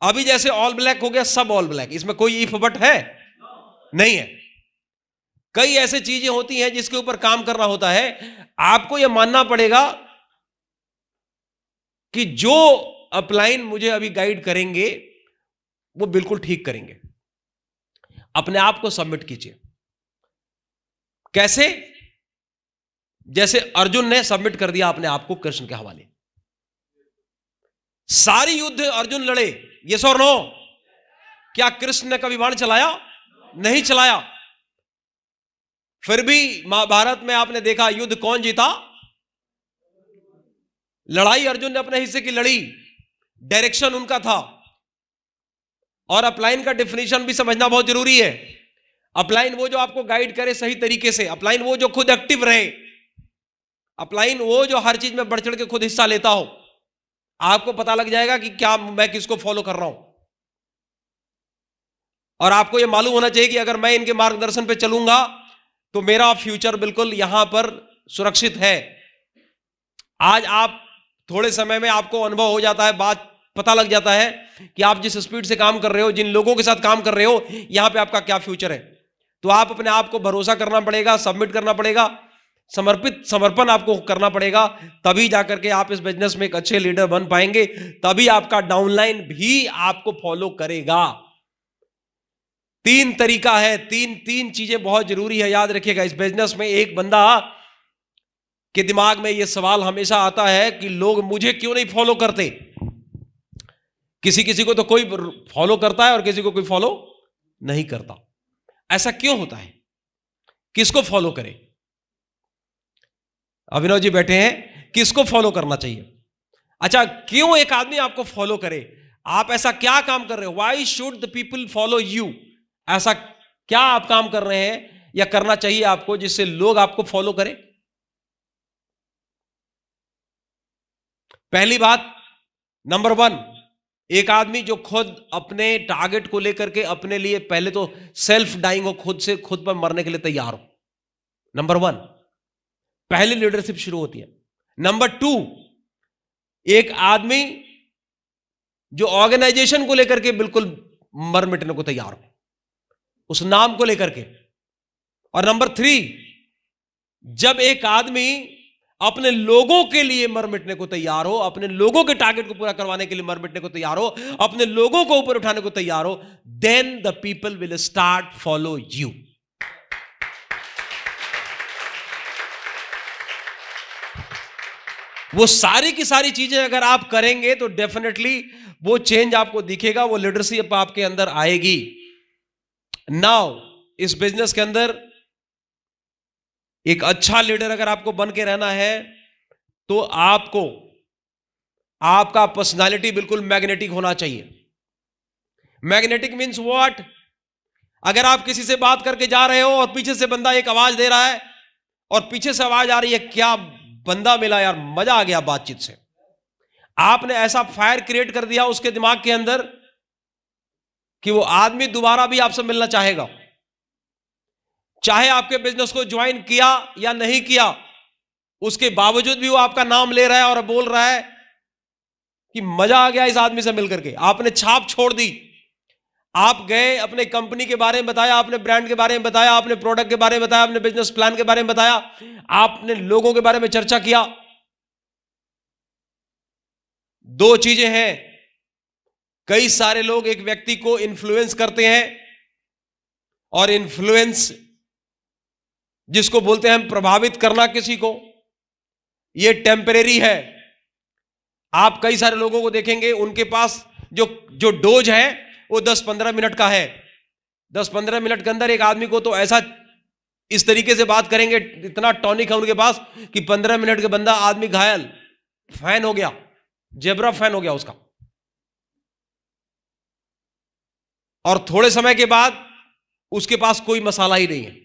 अभी जैसे ऑल ब्लैक हो गया, सब ऑल ब्लैक, इसमें कोई इफ बट है नहीं है। कई ऐसे चीजें होती हैं जिसके ऊपर काम करना होता है। आपको यह मानना पड़ेगा कि जो अपलाइन मुझे अभी गाइड करेंगे वो बिल्कुल ठीक करेंगे। अपने आप को सबमिट कीजिए। कैसे? जैसे अर्जुन ने सबमिट कर दिया अपने आप को कृष्ण के हवाले। सारी युद्ध अर्जुन लड़े, यस और नो? क्या कृष्ण ने कभी बाण चलाया? नहीं चलाया। फिर भी महाभारत में आपने देखा युद्ध कौन जीता? लड़ाई अर्जुन ने अपने हिस्से की लड़ी, डायरेक्शन उनका था। और अपलाइन का डेफिनेशन भी समझना बहुत जरूरी है। अपलाइन वो जो आपको गाइड करे सही तरीके से, अपलाइन वो जो खुद एक्टिव रहे, अपलाइन वो जो हर चीज में बढ़ चढ़ के खुद हिस्सा लेता हो। आपको पता लग जाएगा कि क्या मैं किसको फॉलो कर रहा हूं, और आपको यह मालूम होना चाहिए कि अगर मैं इनके मार्गदर्शन पे चलूंगा तो मेरा फ्यूचर बिल्कुल यहां पर सुरक्षित है। आज आप थोड़े समय में आपको अनुभव हो जाता है, बात पता लग जाता है कि आप जिस स्पीड से काम कर रहे हो, जिन लोगों के साथ काम कर रहे हो, यहां पे आपका क्या फ्यूचर है। तो आप अपने आप को भरोसा करना पड़ेगा, सबमिट करना पड़ेगा, समर्पण आपको करना पड़ेगा, तभी जाकर के आप इस बिजनेस में एक अच्छे लीडर बन पाएंगे। तभी आपका डाउनलाइन भी आपको फॉलो करेगा। तीन तरीका है, तीन चीजें बहुत जरूरी है, याद रखिएगा इस बिजनेस में। एक बंदा के दिमाग में यह सवाल हमेशा आता है कि लोग मुझे क्यों नहीं फॉलो करते। किसी किसी को तो कोई फॉलो करता है और किसी को कोई फॉलो नहीं करता। ऐसा क्यों होता है? किसको फॉलो करे? अभिनव जी बैठे हैं, किसको फॉलो करना चाहिए? अच्छा, क्यों एक आदमी आपको फॉलो करे? आप ऐसा क्या काम कर रहे हो? Why should the people follow you? ऐसा क्या आप काम कर रहे हैं या करना चाहिए आपको जिससे लोग आपको फॉलो करें? पहली बात, नंबर 1, एक आदमी जो खुद अपने टारगेट को लेकर के अपने लिए पहले तो सेल्फ डाइंग हो, खुद पर मरने के लिए तैयार हो। नंबर 1, पहली लीडरशिप शुरू होती है। नंबर 2, एक आदमी जो ऑर्गेनाइजेशन को लेकर के बिल्कुल मर मिटने को तैयार हो, उस नाम को लेकर के। और नंबर 3, जब एक आदमी अपने लोगों के लिए मर मिटने को तैयार हो, अपने लोगों के टारगेट को पूरा करवाने के लिए मर मिटने को तैयार हो, अपने लोगों को ऊपर उठाने को तैयार हो, then the people will start follow you. वो सारी की सारी चीजें अगर आप करेंगे तो डेफिनेटली वो चेंज आपको दिखेगा, वो लीडरशिप आपके अंदर आएगी। नाउ इस बिजनेस के अंदर एक अच्छा लीडर अगर आपको बन के रहना है तो आपको आपका पर्सनालिटी बिल्कुल मैग्नेटिक होना चाहिए। Magnetic means what? अगर आप किसी से बात करके जा रहे हो और पीछे से बंदा एक आवाज दे रहा है और पीछे से आवाज आ रही है, क्या बंदा मिला यार, मजा आ गया बातचीत से, आपने ऐसा फायर क्रिएट कर दिया उसके दिमाग के अंदर कि वो आदमी दोबारा भी आपसे मिलना चाहेगा। चाहे आपके बिजनेस को ज्वाइन किया या नहीं किया, उसके बावजूद भी वो आपका नाम ले रहा है और बोल रहा है कि मजा आ गया इस आदमी से मिलकर के, आपने छाप छोड़ दी। आप गए, अपने कंपनी के बारे में बताया, आपने ब्रांड के बारे में बताया, आपने प्रोडक्ट के बारे में बताया, आपने बिजनेस प्लान के बारे में बताया, आपने लोगों के बारे में चर्चा किया। दो चीजें हैं, कई सारे लोग एक व्यक्ति को इन्फ्लुएंस करते हैं, और इन्फ्लुएंस जिसको बोलते हैं हम प्रभावित करना किसी को, यह टेम्परेरी है। आप कई सारे लोगों को देखेंगे, उनके पास जो डोज है वो 10-15 मिनट का है। 10-15 मिनट के अंदर एक आदमी को तो ऐसा इस तरीके से बात करेंगे, इतना टॉनिक है उनके पास कि 15 मिनट के बंदा आदमी घायल, फैन हो गया, जेब्रा फैन हो गया उसका। और थोड़े समय के बाद उसके पास कोई मसाला ही नहीं है।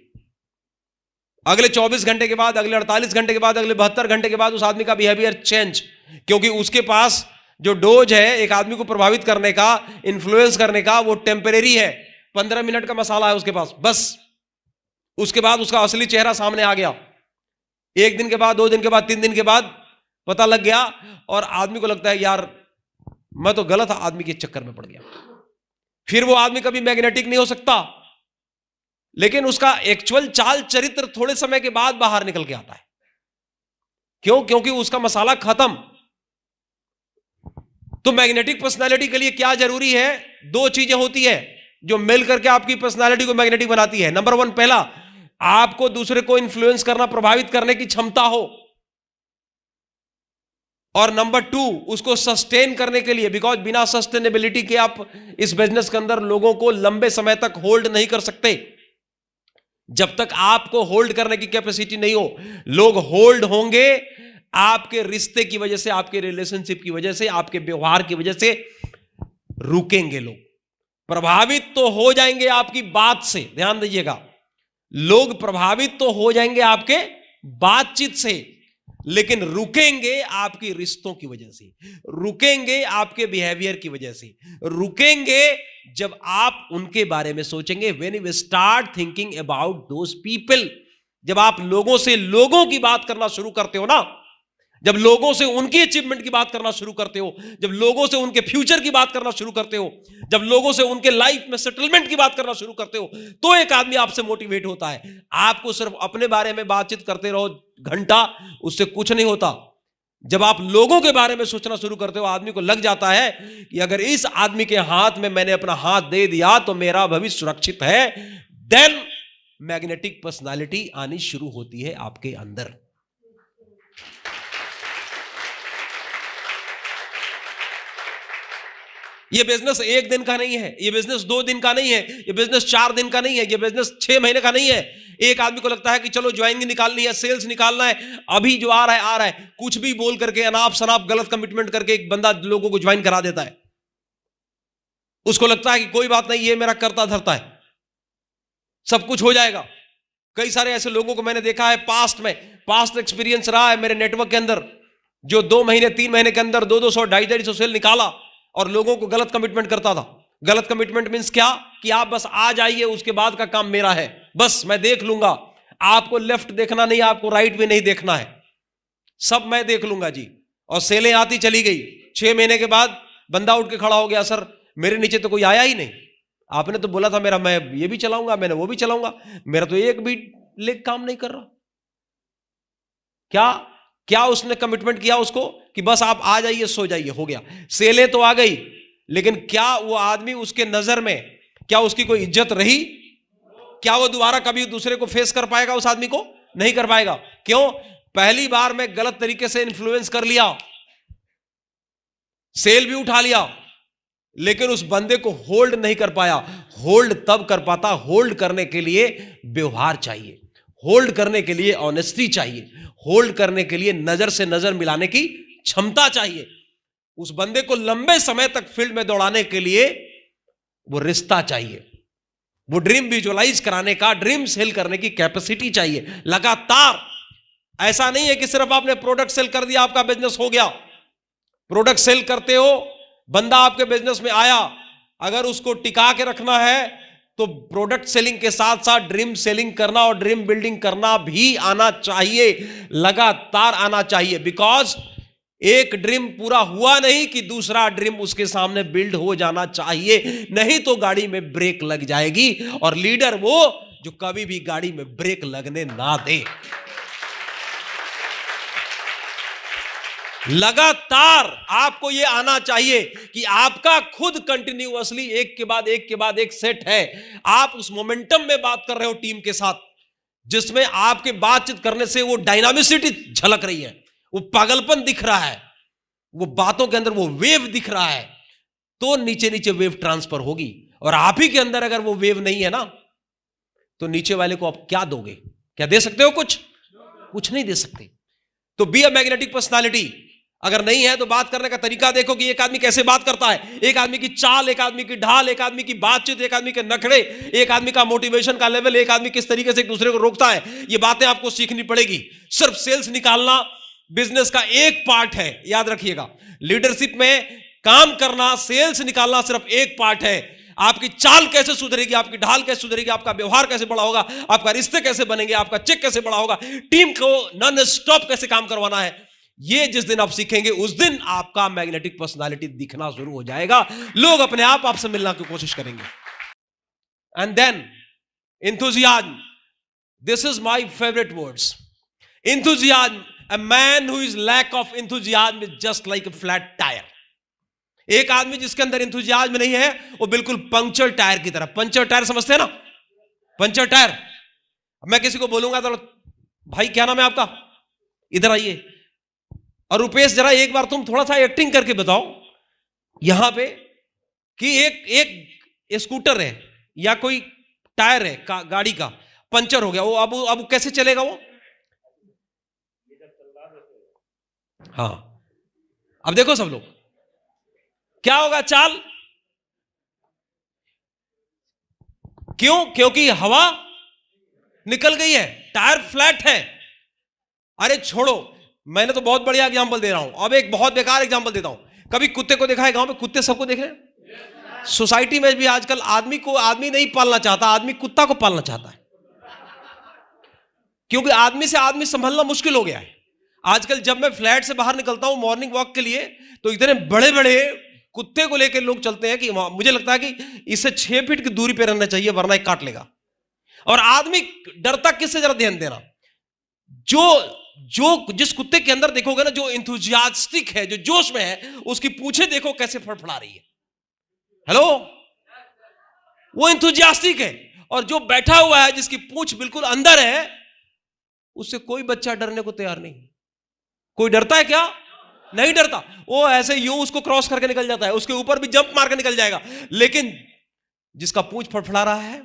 अगले 24 घंटे के बाद, अगले 48 घंटे के बाद, अगले 72 घंटे के बाद उस आदमी का बिहेवियर चेंज, क्योंकि उसके पास जो डोज है एक आदमी को प्रभावित करने का, इन्फ्लुएंस करने का, वो टेम्परेरी है। 15 मिनट का मसाला है उसके पास बस। उसके बाद उसका असली चेहरा सामने आ गया। 1 दिन के बाद, 2 दिन के बाद, 3 दिन के बाद पता लग गया, और आदमी को लगता है यार मैं तो गलत आदमी के चक्कर में पड़ गया। फिर वो आदमी कभी मैग्नेटिक नहीं हो सकता, लेकिन उसका एक्चुअल चाल चरित्र थोड़े समय के बाद बाहर निकल के आता है। क्यों? क्योंकि उसका मसाला खत्म। तो मैग्नेटिक पर्सनालिटी के लिए क्या जरूरी है? 2 चीजें होती है जो मिल करके आपकी पर्सनालिटी को मैग्नेटिक बनाती है। नंबर 1, पहला, आपको दूसरे को इन्फ्लुएंस करना, प्रभावित करने की क्षमता हो। और नंबर 2, उसको सस्टेन करने के लिए, बिकॉज बिना सस्टेनेबिलिटी के आप इस बिजनेस के अंदर लोगों को लंबे समय तक होल्ड नहीं कर सकते। जब तक आपको होल्ड करने की कैपेसिटी नहीं हो, लोग होल्ड होंगे आपके रिश्ते की वजह से, आपके रिलेशनशिप की वजह से, आपके व्यवहार की वजह से रुकेंगे। लोग प्रभावित तो हो जाएंगे आपकी बात से, ध्यान दीजिएगा, लोग प्रभावित तो हो जाएंगे आपके बातचीत से, लेकिन रुकेंगे आपकी रिश्तों की वजह से, रुकेंगे आपके बिहेवियर की वजह से, रुकेंगे जब आप उनके बारे में सोचेंगे। When you start thinking about those people, जब आप लोगों से लोगों की बात करना शुरू करते हो ना, जब लोगों से उनकी अचीवमेंट की बात करना शुरू करते हो, जब लोगों से उनके फ्यूचर की बात करना शुरू करते हो, जब लोगों से उनके लाइफ में सेटलमेंट की बात करना शुरू करते हो, तो एक आदमी आपसे मोटिवेट होता है। आपको सिर्फ अपने बारे में बातचीत करते रहो घंटा, उससे कुछ नहीं होता। जब आप लोगों के बारे में सोचना शुरू करते हो, आदमी को लग जाता है कि अगर इस आदमी के हाथ में मैंने अपना हाथ दे दिया तो मेरा भविष्य सुरक्षित है। देन मैग्नेटिक पर्सनालिटी आनी शुरू होती है आपके अंदर। ये बिजनेस 1 दिन का नहीं है, ये बिजनेस 2 दिन का नहीं है, ये बिजनेस 4 दिन का नहीं है, ये बिजनेस 6 महीने का नहीं है। एक आदमी को लगता है कि चलो ज्वाइनिंग निकालनी है, सेल्स निकालना है, अभी जो आ रहा है, कुछ भी बोल करके, अनाप शनाप गलत कमिटमेंट करके एक बंदा लोगों को ज्वाइन करा देता है। उसको लगता है कि कोई बात नहीं, ये मेरा करता धरता है, सब कुछ हो जाएगा। कई सारे ऐसे लोगों को मैंने देखा है पास्ट एक्सपीरियंस रहा है मेरे नेटवर्क के अंदर, जो 2 महीने 3 महीने के अंदर 200 250 सेल निकाला और लोगों को गलत कमिटमेंट करता था। गलत कमिटमेंट मींस क्या? कि आप बस आ जाइए, उसके बाद का काम मेरा है, बस मैं देख लूंगा, आपको लेफ्ट देखना नहीं, आपको राइट भी नहीं देखना है, सब मैं देख लूंगा जी। और सेलें आती चली गई। 6 महीने के बाद बंदा उठ के खड़ा हो गया, सर मेरे नीचे तो कोई आया ही नहीं, आपने तो बोला था मेरा, मैं ये भी चलाऊंगा, मैंने वो भी चलाऊंगा, मेरा तो एक भी लेग काम नहीं कर रहा। क्या उसने कमिटमेंट किया उसको कि बस आप आ जाइए, सो जाइए, हो गया। सेलें तो आ गई, लेकिन क्या वो आदमी, उसके नजर में क्या उसकी कोई इज्जत रही? क्या वो दोबारा कभी दूसरे को फेस कर पाएगा? उस आदमी को नहीं कर पाएगा। क्यों? पहली बार में गलत तरीके से इन्फ्लुएंस कर लिया, सेल भी उठा लिया, लेकिन उस बंदे को होल्ड नहीं कर पाया। होल्ड तब कर पाता, होल्ड करने के लिए व्यवहार चाहिए, होल्ड करने के लिए ऑनेस्टी चाहिए, होल्ड करने के लिए नजर से नजर मिलाने की क्षमता चाहिए। उस बंदे को लंबे समय तक फील्ड में दौड़ाने के लिए वो रिश्ता चाहिए, वो ड्रीम विजुअलाइज कराने का, ड्रीम सेल करने की कैपेसिटी चाहिए लगातार। ऐसा नहीं है कि सिर्फ आपने प्रोडक्ट सेल कर दिया आपका बिजनेस हो गया। प्रोडक्ट सेल करते हो, बंदा आपके बिजनेस में आया, अगर उसको टिका के रखना है तो प्रोडक्ट सेलिंग के साथ साथ ड्रीम सेलिंग करना और ड्रीम बिल्डिंग करना भी आना चाहिए, लगातार आना चाहिए। बिकॉज एक ड्रीम पूरा हुआ नहीं कि दूसरा ड्रीम उसके सामने बिल्ड हो जाना चाहिए, नहीं तो गाड़ी में ब्रेक लग जाएगी। और लीडर वो जो कभी भी गाड़ी में ब्रेक लगने ना दे। लगातार आपको यह आना चाहिए कि आपका खुद कंटिन्यूअसली एक के बाद एक के बाद एक सेट है। आप उस मोमेंटम में बात कर रहे हो टीम के साथ, जिसमें आपके बातचीत करने से वो डायनामिसिटी झलक रही है, वो पागलपन दिख रहा है, वो बातों के अंदर वो वेव दिख रहा है, तो नीचे नीचे वेव ट्रांसफर होगी। और आप ही के अंदर अगर वो वेव नहीं है ना, तो नीचे वाले को आप क्या दोगे? क्या दे सकते हो? कुछ नहीं दे सकते। तो बी अ मैग्नेटिक पर्सनालिटी अगर नहीं है तो बात करने का तरीका देखो कि एक आदमी कैसे बात करता है, एक आदमी की चाल, एक आदमी की ढाल, एक आदमी की बातचीत, एक आदमी के नखरे, एक आदमी का मोटिवेशन का लेवल, एक आदमी किस तरीके से एक दूसरे को रोकता है। ये बातें आपको सीखनी पड़ेगी। सिर्फ सेल्स निकालना बिजनेस का एक पार्ट है, याद रखिएगा। लीडरशिप में काम करना, सेल्स निकालना सिर्फ एक पार्ट है। आपकी चाल कैसे सुधरेगी, आपकी ढाल कैसे सुधरेगी, आपका व्यवहार कैसे बड़ा होगा, आपका रिश्ते कैसे बनेंगे, आपका चेक कैसे बड़ा होगा, टीम को नॉन स्टॉप कैसे काम करवाना है, ये जिस दिन आप सीखेंगे उस दिन आपका मैग्नेटिक पर्सनालिटी दिखना शुरू हो जाएगा। लोग अपने आप आपसे मिलना की कोशिश करेंगे। And then enthusiasm, this is my favorite words. Enthusiasm, a man who is lack of enthusiasm is just like a flat tire. एक आदमी जिसके अंदर enthusiasm नहीं है वो बिल्कुल पंक्चर टायर की तरह। पंक्चर टायर समझते हैं ना? Puncture tyre. मैं किसी को बोलूंगा तो भाई क्या नाम है आपका, इधर आइए, और रुपेश जरा एक बार तुम थोड़ा सा एक्टिंग करके बताओ यहां पे कि एक स्कूटर है या कोई टायर है गाड़ी का, पंचर हो गया, वो अब कैसे चलेगा वो? हाँ, अब देखो सब लोग, क्या होगा चाल? क्यों? क्योंकि हवा निकल गई है, टायर फ्लैट है। अरे छोड़ो, मैंने तो बहुत बढ़िया एग्जांपल दे रहा हूं। अब एक बहुत बेकार एग्जांपल देता हूं। कभी कुत्ते को देखा है गांव में? कुत्ते सबको देख रहे हैं। सोसाइटी में भी आजकल आदमी नहीं पालना चाहता, आदमी कुत्ता को पालना चाहता है, क्योंकि आदमी से आदमी संभलना मुश्किल हो गया है। आजकल जब मैं फ्लैट से बाहर निकलता हूं मॉर्निंग वॉक के लिए, तो इतने बड़े बड़े कुत्ते को लेकर लोग चलते हैं कि मुझे लगता है कि इससे 6 फीट की दूरी पर रहना चाहिए, वरना एक काट लेगा। और आदमी डरता किससे? जरा ध्यान देना, जो जिस कुत्ते के अंदर देखोगे ना, जो इंथुजियास्टिक है, जो जोश में है, उसकी पूंछे देखो कैसे फड़फड़ा रही है। हेलो, वो इंथुजियास्टिक है। और जो बैठा हुआ है, जिसकी पूंछ बिल्कुल अंदर है, उससे कोई बच्चा डरने को तैयार नहीं। कोई डरता है क्या? नहीं डरता। वो ऐसे यूं उसको क्रॉस करके निकल जाता है, उसके ऊपर भी जंप मार के निकल जाएगा। लेकिन जिसका पूंछ फड़फड़ा रहा है,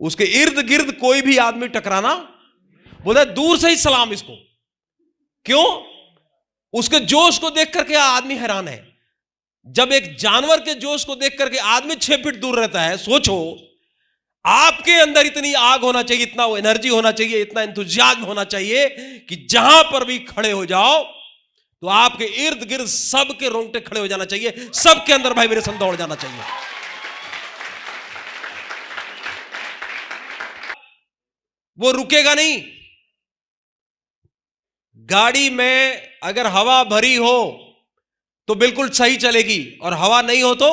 उसके इर्द गिर्द कोई भी आदमी टकराना, बोला दूर से ही सलाम इसको। क्यों? उसके जोश को देख करके आदमी हैरान है। जब एक जानवर के जोश को देख करके आदमी 6 फीट दूर रहता है, सोचो आपके अंदर इतनी आग होना चाहिए, इतना एनर्जी होना चाहिए, इतना इंतुजियाज्म होना चाहिए कि जहां पर भी खड़े हो जाओ तो आपके इर्द गिर्द सबके रोंगटे खड़े हो जाना चाहिए, सबके अंदर वाइब्रेशन दौड़ जाना चाहिए। वो रुकेगा नहीं। गाड़ी में अगर हवा भरी हो तो बिल्कुल सही चलेगी, और हवा नहीं हो तो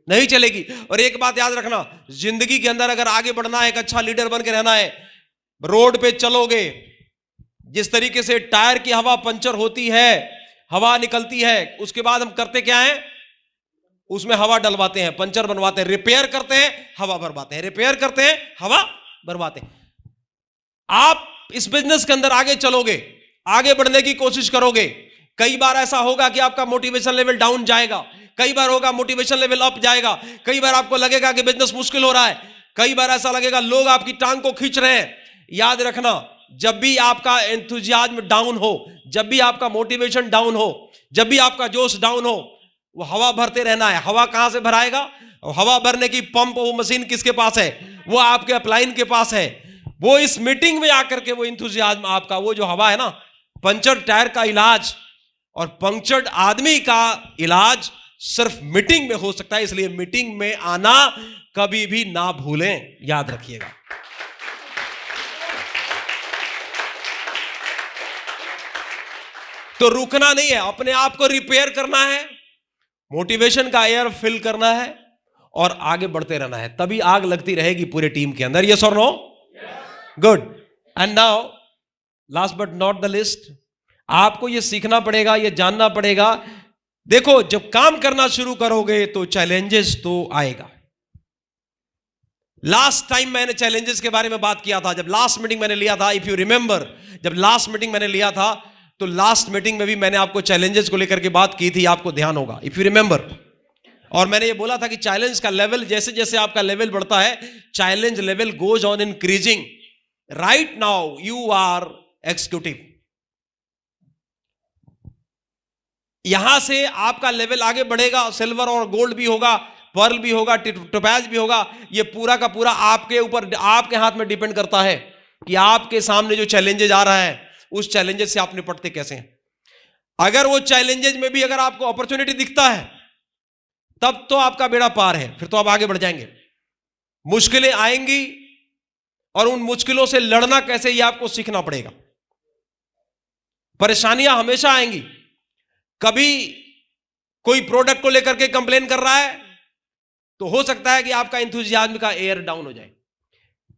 नहीं चलेगी। और एक बात याद रखना, जिंदगी के अंदर अगर आगे बढ़ना है, एक अच्छा लीडर बन के रहना है, रोड पे चलोगे, जिस तरीके से टायर की हवा पंचर होती है, हवा निकलती है, उसके बाद हम करते क्या है? उसमें हवा डलवाते हैं, पंचर बनवाते हैं, रिपेयर करते हैं, हवा भरवाते हैं, रिपेयर करते हैं, हवा भरवाते हैं। आप इस बिजनेस के अंदर आगे चलोगे, आगे बढ़ने की कोशिश करोगे, कई बार ऐसा होगा कि आपका मोटिवेशन लेवल डाउन जाएगा, कई बार होगा मोटिवेशन लेवल अप जाएगा, कई बार आपको लगेगा कि बिजनेस मुश्किल हो रहा है, कई बार ऐसा लगेगा लोग आपकी टांग को खींच रहे हैं। याद रखना, जब भी आपका एंथुजियाज्म डाउन हो, जब भी आपका मोटिवेशन डाउन हो, जब भी आपका जोश डाउन हो, वो हवा भरते रहना है। हवा कहां से भराएगा? हवा भरने की पंप, वो मशीन किसके पास है? वो आपके अपलाइन के पास है। वो इस मीटिंग में आकर के वो इंथुजियाज्म आपका, वो जो हवा है ना, पंचर टायर का इलाज और पंक्चर्ड आदमी का इलाज सिर्फ मीटिंग में हो सकता है। इसलिए मीटिंग में आना कभी भी ना भूलें, याद रखिएगा। तो रुकना नहीं है, अपने आप को रिपेयर करना है, मोटिवेशन का एयर फिल करना है और आगे बढ़ते रहना है, तभी आग लगती रहेगी पूरे टीम के अंदर। यस और no? Good. And now last but not the least, आपको यह सीखना पड़ेगा, यह जानना पड़ेगा। देखो, जब काम करना शुरू करोगे तो चैलेंजेस तो आएगा। लास्ट टाइम मैंने चैलेंजेस के बारे में बात किया था, जब लास्ट मीटिंग मैंने लिया था, इफ यू रिमेंबर, जब लास्ट मीटिंग मैंने लिया था तो लास्ट मीटिंग में भी मैंने आपको चैलेंजेस को लेकर के बात की थी, आपको ध्यान होगा, इफ यू रिमेंबर। और मैंने ये बोला था कि चैलेंज का लेवल, जैसे जैसे आपका लेवल बढ़ता है, challenge level goes on increasing. Right now you are executive, यहां से आपका लेवल आगे बढ़ेगा, सिल्वर और गोल्ड भी होगा, पर्ल भी होगा, टोपैज भी होगा। ये पूरा का पूरा आपके ऊपर, आपके हाथ में डिपेंड करता है कि आपके सामने जो चैलेंजेस आ रहा है उस चैलेंजेस से आप निपटते कैसे हैं। अगर वो चैलेंजेस में भी अगर आपको अपॉर्चुनिटी दिखता है तब तो आपका बेड़ा पार है, फिर तो आप आगे बढ़ जाएंगे। मुश्किलें आएंगी और उन मुश्किलों से लड़ना कैसे, ये आपको सीखना पड़ेगा। परेशानियां हमेशा आएंगी। कभी कोई प्रोडक्ट को लेकर के कंप्लेन कर रहा है तो हो सकता है कि आपका एंथुसियाज्म का एयर डाउन हो जाए।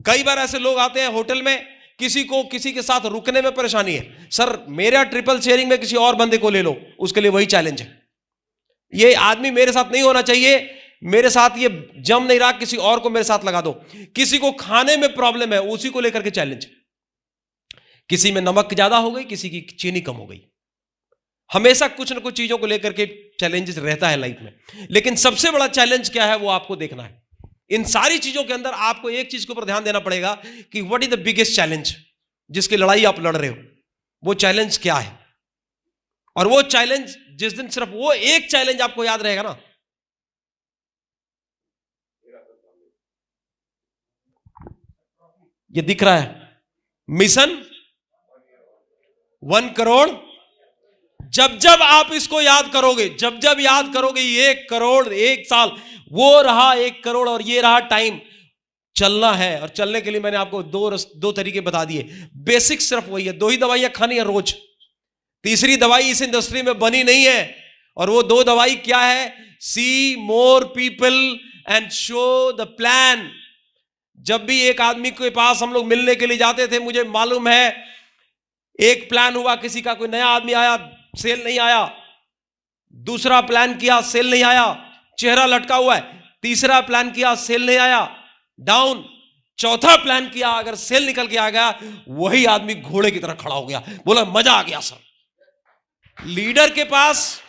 कई बार ऐसे लोग आते हैं होटल में, किसी के साथ रुकने में परेशानी है, सर मेरा ट्रिपल शेयरिंग में किसी और बंदे को ले लो, उसके लिए वही चैलेंज है, ये आदमी मेरे साथ नहीं होना चाहिए, मेरे साथ ये जम नहीं रहा, किसी और को मेरे साथ लगा दो। किसी को खाने में प्रॉब्लम है, उसी को लेकर के चैलेंज। किसी में नमक ज्यादा हो गई, किसी की चीनी कम हो गई। हमेशा कुछ ना कुछ चीजों को लेकर के चैलेंजेस रहता है लाइफ में, लेकिन सबसे बड़ा चैलेंज क्या है वो आपको देखना है। इन सारी चीजों के अंदर आपको एक चीज के ऊपर ध्यान देना पड़ेगा कि what is the biggest challenge जिसकी लड़ाई आप लड़ रहे हो, वो चैलेंज क्या है। और वो चैलेंज जिस दिन सिर्फ वो एक चैलेंज आपको याद रहेगा ना, ये दिख रहा है मिशन 1 करोड़। जब जब आप इसको याद करोगे, जब जब याद करोगे 1 करोड़, 1 साल, वो रहा 1 करोड़ और ये रहा टाइम, चलना है। और चलने के लिए मैंने आपको दो तरीके बता दिए। बेसिक सिर्फ वही है, 2 ही दवाइयां खानी है रोज, तीसरी दवाई इस इंडस्ट्री में बनी नहीं है। और वो 2 दवाई क्या है? See more people and show the plan. जब भी एक आदमी के पास हम लोग मिलने के लिए जाते थे, मुझे मालूम है एक प्लान हुआ किसी का, कोई नया आदमी आया, सेल नहीं आया, दूसरा प्लान किया, सेल नहीं आया, चेहरा लटका हुआ है, तीसरा प्लान किया, सेल नहीं आया, डाउन, चौथा प्लान किया, अगर सेल निकल के आ गया, वही आदमी घोड़े की तरह खड़ा हो गया, बोला मजा आ गया सर। लीडर के पास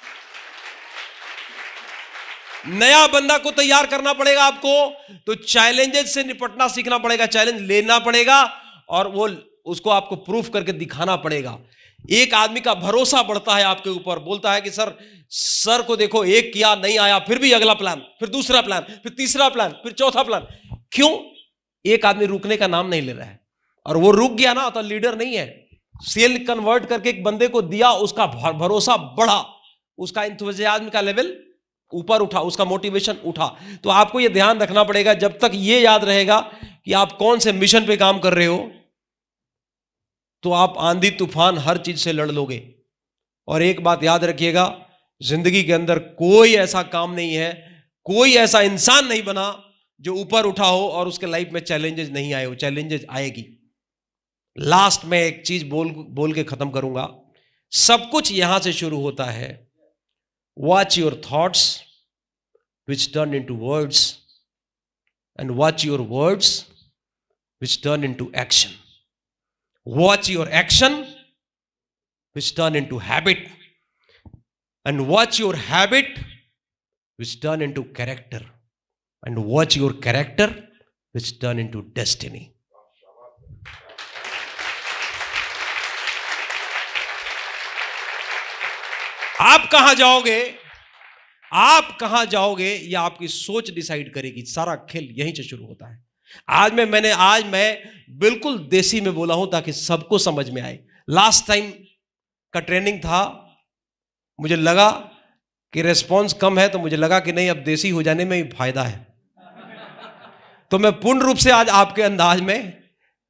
नया बंदा को तैयार करना पड़ेगा आपको, तो चैलेंजेस से निपटना सीखना पड़ेगा, चैलेंज लेना पड़ेगा और वो उसको आपको प्रूफ करके दिखाना पड़ेगा। एक आदमी का भरोसा बढ़ता है आपके ऊपर, बोलता है कि सर को देखो, एक किया नहीं आया, फिर भी अगला प्लान, फिर दूसरा प्लान, फिर तीसरा प्लान, फिर चौथा प्लान। क्यों? एक आदमी रुकने का नाम नहीं ले रहा है, और वो रुक गया ना तो लीडर नहीं है। सेल कन्वर्ट करके एक बंदे को दिया, उसका भरोसा बढ़ा, उसका एंथुसियाज्म का लेवल ऊपर उठा, उसका मोटिवेशन उठा। तो आपको यह ध्यान रखना पड़ेगा, जब तक यह याद रहेगा कि आप कौन से मिशन पे काम कर रहे हो, तो आप आंधी तूफान हर चीज से लड़ लोगे। और एक बात याद रखिएगा, जिंदगी के अंदर कोई ऐसा काम नहीं है, कोई ऐसा इंसान नहीं बना जो ऊपर उठा हो और उसके लाइफ में चैलेंजेस नहीं आए हो। चैलेंजेस आएगी। लास्ट में एक चीज बोल के खत्म करूंगा। सब कुछ यहां से शुरू होता है। Watch your thoughts which turn into words, and watch your words which turn into action. Watch your action which turn into habit, and watch your habit which turn into character, and watch your character which turn into destiny. आप कहां जाओगे, आप कहां जाओगे, यह आपकी सोच डिसाइड करेगी। सारा खेल यहीं से शुरू होता है। आज मैं बिल्कुल देसी में बोला हूं ताकि सबको समझ में आए। लास्ट टाइम का ट्रेनिंग था, मुझे लगा कि रेस्पॉन्स कम है, तो मुझे लगा कि नहीं, अब देसी हो जाने में ही फायदा है। तो मैं पूर्ण रूप से आज आपके अंदाज में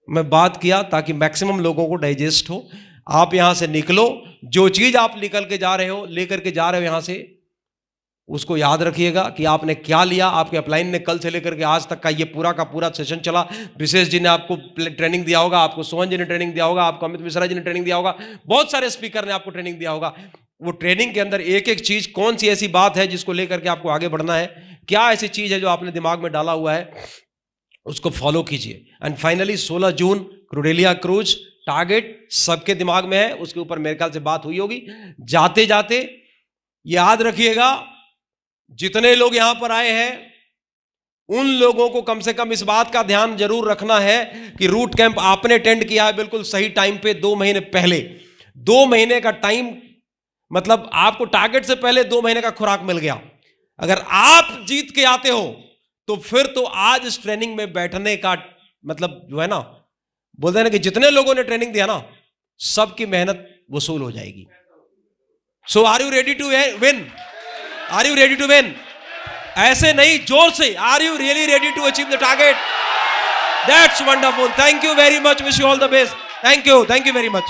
मैं बात किया ताकि मैक्सिमम लोगों को डाइजेस्ट हो। आप यहां से निकलो जो चीज आप निकल के जा रहे हो, लेकर के जा रहे हो यहां से, उसको याद रखिएगा कि आपने क्या लिया। आपके अपलाइन ने कल से लेकर के आज तक का ये पूरा का पूरा सेशन चला। विशेष जी ने आपको ट्रेनिंग दिया होगा, आपको सोहन जी ने ट्रेनिंग दिया होगा, आपको अमित मिश्रा जी ने ट्रेनिंग दिया होगा, बहुत सारे स्पीकर ने आपको ट्रेनिंग दिया होगा। वो ट्रेनिंग के अंदर एक एक चीज, कौन सी ऐसी बात है जिसको लेकर के आपको आगे बढ़ना है, क्या ऐसी चीज है जो आपने दिमाग में डाला हुआ है, उसको फॉलो कीजिए। एंड फाइनली 16 जून क्रूडेलिया क्रूज, टारगेट सबके दिमाग में है, उसके ऊपर मेरे ख्याल से बात हुई होगी। जाते जाते याद रखिएगा, जितने लोग यहां पर आए हैं उन लोगों को कम से कम इस बात का ध्यान जरूर रखना है कि रूट कैंप आपने अटेंड किया है बिल्कुल सही टाइम पे, 2 महीने पहले। 2 महीने का टाइम, मतलब आपको टारगेट से पहले 2 महीने का खुराक मिल गया। अगर आप जीत के आते हो तो फिर तो आज इस ट्रेनिंग में बैठने का मतलब जो है ना, बोलते हैं ना कि जितने लोगों ने ट्रेनिंग दिया ना, सबकी मेहनत वसूल हो जाएगी। So are you ready to win? Are you ready to win? ऐसे नहीं, जोर से, are you really ready to achieve the target? That's wonderful. Thank you very much, wish you all the best. Thank you very much.